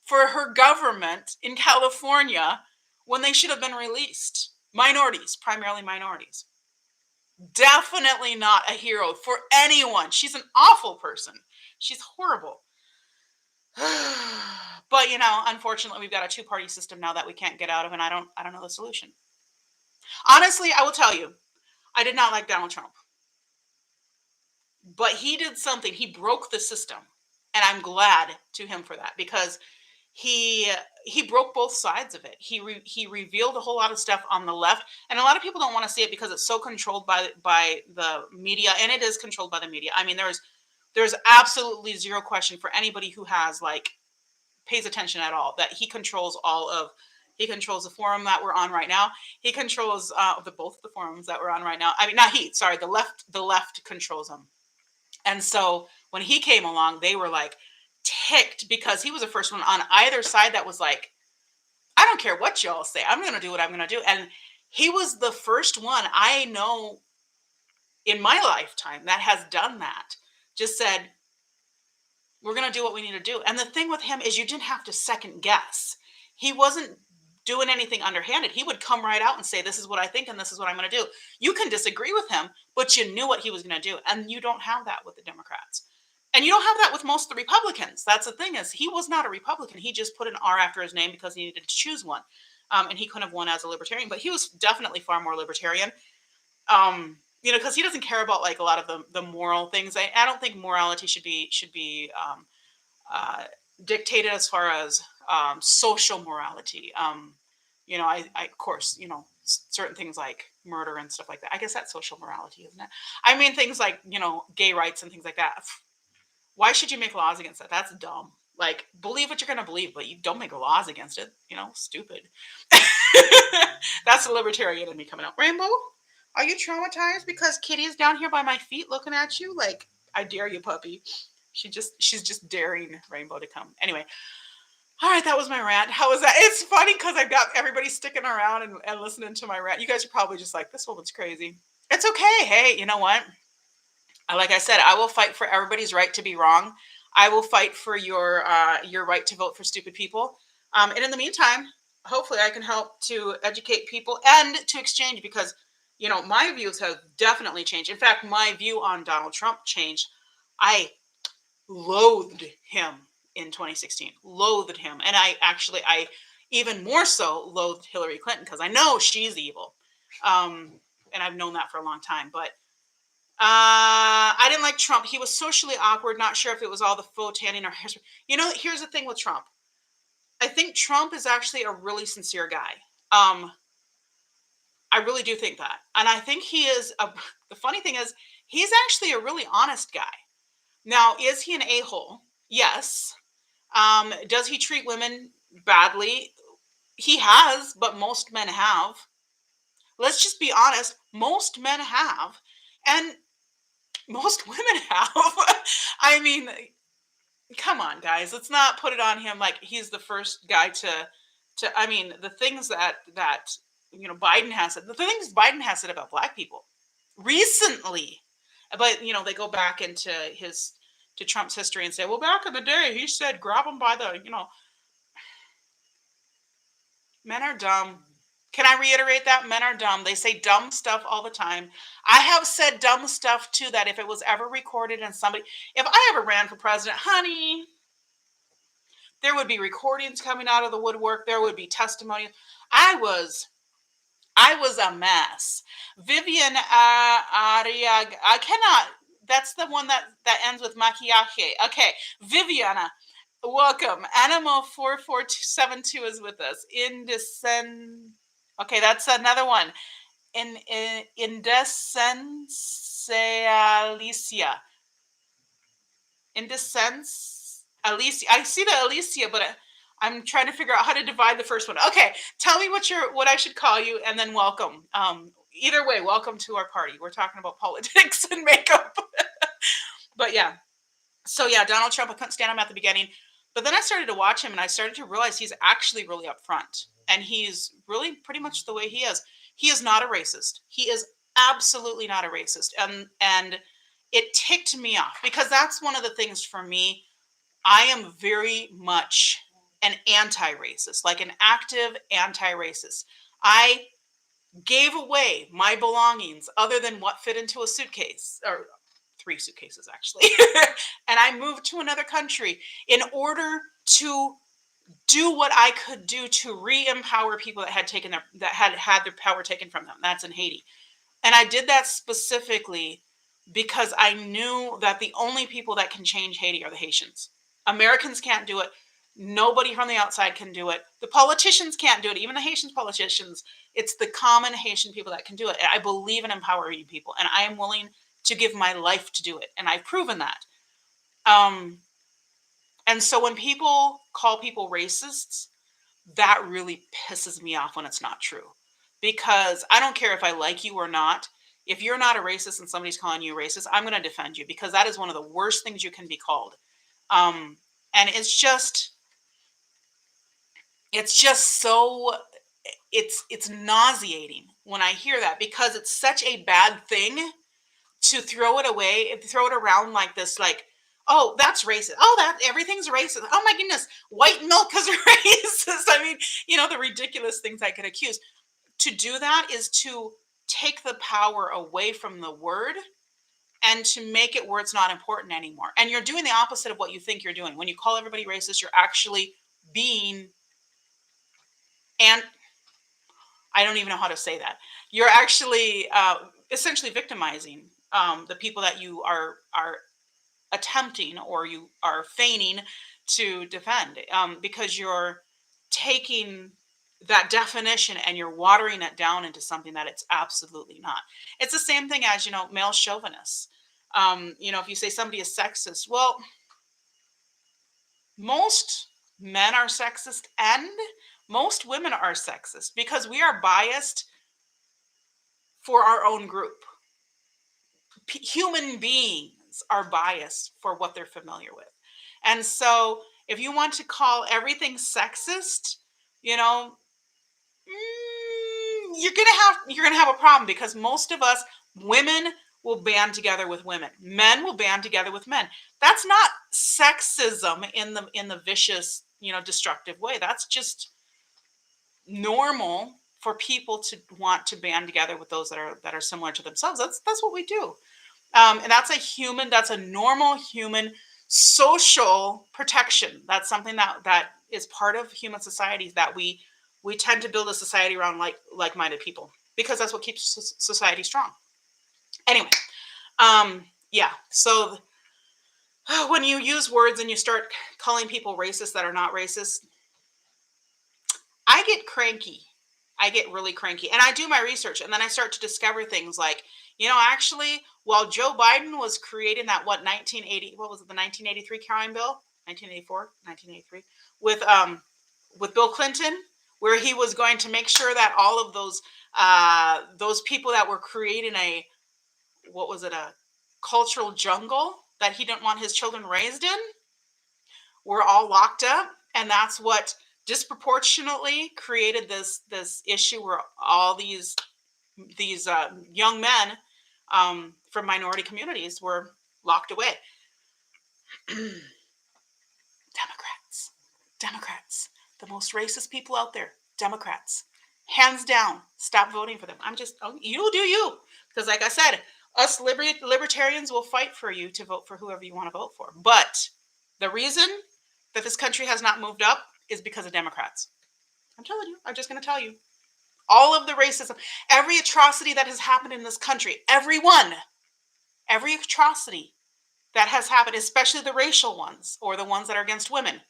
for her government in California when they should have been released. Minorities, primarily minorities. Definitely not a hero for anyone. She's an awful person. She's horrible. But unfortunately, we've got a two-party system now that we can't get out of, and I don't know the solution. Honestly, I will tell you, I did not like Donald Trump. But he did something. He broke the system. And I'm glad to him for that, because he broke both sides of it. He revealed a whole lot of stuff on the left, and a lot of people don't want to see it because it's so controlled by the media, and it is controlled by the media. I mean, there's absolutely zero question for anybody who has pays attention at all that he controls he controls the forum that we're on right now. He controls both the forums that we're on right now. I mean, the left controls them. And so when he came along, they were ticked because he was the first one on either side that was like, I don't care what y'all say. I'm going to do what I'm going to do. And he was the first one I know in my lifetime that has done that. Just said, we're going to do what we need to do. And the thing with him is you didn't have to second guess. He wasn't doing anything underhanded. He would come right out and say, this is what I think, and this is what I'm going to do. You can disagree with him, but you knew what he was going to do. And you don't have that with the Democrats. And you don't have that with most of the Republicans. That's the thing, is he was not a Republican. He just put an R after his name because he needed to choose one. And he couldn't have won as a libertarian, but he was definitely far more libertarian. Because he doesn't care about a lot of the moral things. I don't think morality should be dictated as far as social morality. I of course, certain things like murder and stuff like that. I guess that's social morality, isn't it? I mean, things like, gay rights and things like that. Why should you make laws against that? That's dumb. Believe what you're going to believe, but you don't make laws against it. Stupid. That's the libertarian in me coming out. Rainbow, are you traumatized because Kitty is down here by my feet looking at you? I dare you, puppy. She's just daring Rainbow to come. Anyway. All right, that was my rant. How was that? It's funny because I've got everybody sticking around and listening to my rant. You guys are probably just like, this woman's crazy. It's okay. Hey, you know what? Like I said, I will fight for everybody's right to be wrong. I will fight for your right to vote for stupid people. And in the meantime, hopefully I can help to educate people and to exchange, because, my views have definitely changed. In fact, my view on Donald Trump changed. I loathed him in 2016, loathed him. And I even more so loathed Hillary Clinton because I know she's evil. And I've known that for a long time, but I didn't like Trump. He was socially awkward. Not sure if it was all the faux tanning or hairspray. Here's the thing with Trump. I think Trump is actually a really sincere guy. I really do think that. And I think he is, the funny thing is, he's actually a really honest guy. Now, is he an a-hole? Yes. Does he treat women badly? He has, but most men have. Let's just be honest. Most men have. And most women have. I mean, come on, guys. Let's not put it on him like he's the first guy to I mean, the things that Biden has said, the things Biden has said about black people recently, but they go back into to Trump's history and say, well, back in the day, he said, grab them by the, men are dumb. Can I reiterate that? Men are dumb. They say dumb stuff all the time. I have said dumb stuff too, that if it was ever recorded and if I ever ran for president, honey, there would be recordings coming out of the woodwork. There would be testimony. I was a mess. Vivian Ariag, I cannot, that's the one that ends with maquillaje. Okay, Viviana, welcome. Animal4472 is with us. Okay, that's another one. Indecence Alicia. Indecence Alicia. I see the Alicia, but I'm trying to figure out how to divide the first one. Okay, tell me what I should call you, and then welcome. Either way, welcome to our party. We're talking about politics and makeup. But yeah. So yeah, Donald Trump, I couldn't stand him at the beginning, but then I started to watch him and I started to realize he's actually really upfront and he's really pretty much the way he is. He is not a racist. He is absolutely not a racist. And it ticked me off because that's one of the things for me. I am very much an anti-racist, like an active anti-racist. I gave away my belongings other than what fit into a suitcase or three suitcases actually. And I moved to another country in order to do what I could do to re-empower people that had taken their power taken from them. That's in Haiti. And I did that specifically because I knew that the only people that can change Haiti are the Haitians. Americans can't do it. Nobody from the outside can do it. The politicians can't do it. Even the Haitian politicians, it's the common Haitian people that can do it. I believe in empowering people, and I am willing to give my life to do it. And I've proven that. Um, and so when people call people racists, that really pisses me off when it's not true. Because I don't care if I like you or not. If you're not a racist and somebody's calling you a racist, I'm going to defend you because that is one of the worst things you can be called. Um, and it's just so it's nauseating when I hear that because it's such a bad thing to throw it away, throw it around like this, like, oh, that's racist. Oh, that everything's racist. Oh my goodness, white milk is racist. I mean, the ridiculous things I could accuse. To do that is to take the power away from the word and to make it where it's not important anymore. And you're doing the opposite of what you think you're doing. When you call everybody racist, you're actually being, and I don't even know how to say that. You're actually essentially victimizing the people that you are attempting or you are feigning to defend because you're taking that definition and you're watering it down into something that it's absolutely not. It's the same thing as, male chauvinists. If you say somebody is sexist, well, most men are sexist and most women are sexist because we are biased for our own group. Human beings are biased for what they're familiar with. And so if you want to call everything sexist, you know, you're gonna have a problem because most of us women will band together with women. Men will band together with men. That's not sexism in the vicious, destructive way. That's just normal for people to want to band together with those that are similar to themselves. That's what we do. And that's a normal human social protection. That's something that is part of human societies that we tend to build a society around like-minded people because that's what keeps society strong. Anyway, yeah. So when you use words and you start calling people racist that are not racist, I get cranky. I get really cranky. And I do my research and then I start to discover things like, actually, while Joe Biden was creating that, 1980, what was it, the 1983 crime bill? 1984, 1983, with Bill Clinton, where he was going to make sure that all of those people that were creating what was it, a cultural jungle that he didn't want his children raised in, were all locked up. And that's what disproportionately created this issue where all these young men from minority communities were locked away. Democrats, the most racist people out there. Democrats, hands down. Stop voting for them. You do you, because like I said, us libertarians will fight for you to vote for whoever you want to vote for. But the reason that this country has not moved up is because of Democrats. I'm telling you. I'm just going to tell you. All of the racism, every atrocity that has happened in this country, every atrocity that has happened, especially the racial ones or the ones that are against women,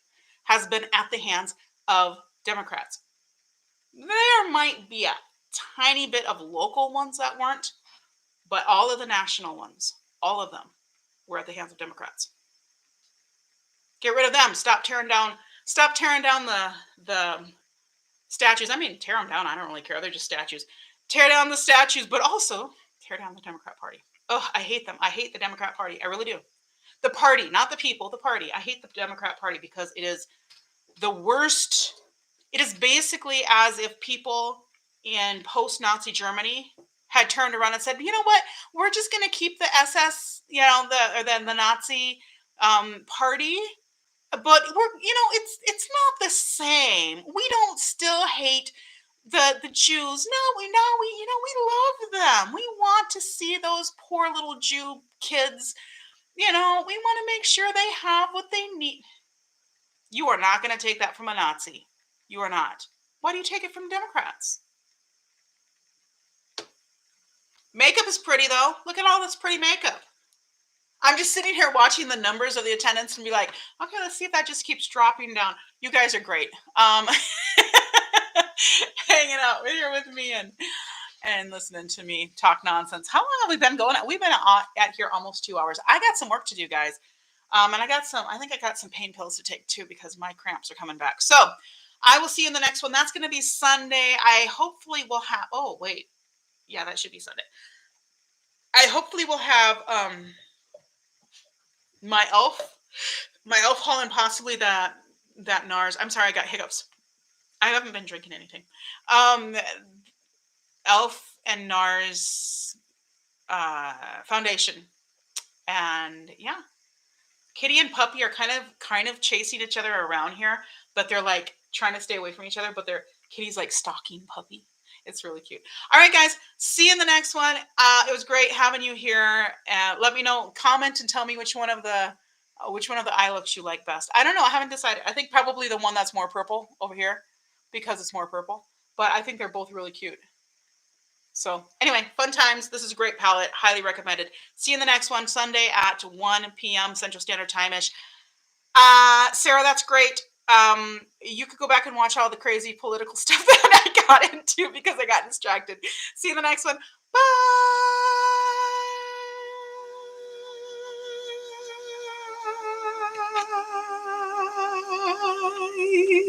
has been at the hands of Democrats. There might be a tiny bit of local ones that weren't, but all of the national ones, all of them, were at the hands of Democrats. Get rid of them. Stop tearing down the statues. I mean, tear them down. I don't really care. They're just statues. Tear down the statues, but also tear down the Democrat Party. Oh, I hate them. I hate the Democrat Party. I really do. The party, not the people, the party. I hate the Democrat Party because it is the worst. It is basically as if people in post-Nazi Germany had turned around and said, you know what, we're just going to keep the SS, the Nazi party, but it's not the same. We don't still hate the Jews. No, we love them. We want to see those poor little Jew kids. We want to make sure they have what they need. You are not going to take that from a Nazi. You are not. Why do you take it from Democrats? Makeup is pretty, though. Look at all this pretty makeup. I'm just sitting here watching the numbers of the attendance and be like, okay, let's see if that just keeps dropping down. You guys are great. Hanging out here with me and listening to me talk nonsense. How long have we been going? We've been at here almost 2 hours. I got some work to do, guys. And I think I got some pain pills to take too, because my cramps are coming back. So I will see you in the next one. That's going to be Sunday. I hopefully will have, oh, wait. Yeah, that should be Sunday. I hopefully will have my elf haul, and possibly that NARS. I'm sorry, I got hiccups. I haven't been drinking anything. Elf and NARS foundation. And yeah. Kitty and Puppy are kind of chasing each other around here, but they're like trying to stay away from each other, but Kitty's like stalking Puppy. It's really cute. All right, guys, see you in the next one. It was great having you here. Let me know, comment and tell me which one of the eye looks you like best. I don't know. I haven't decided. I think probably the one that's more purple over here, because it's more purple, but I think they're both really cute. So anyway, fun times. This is a great palette. Highly recommended. See you in the next one, Sunday at 1 p.m. Central Standard Time-ish. Sarah, that's great. You could go back and watch all the crazy political stuff that I got into because I got distracted. See you in the next one. Bye.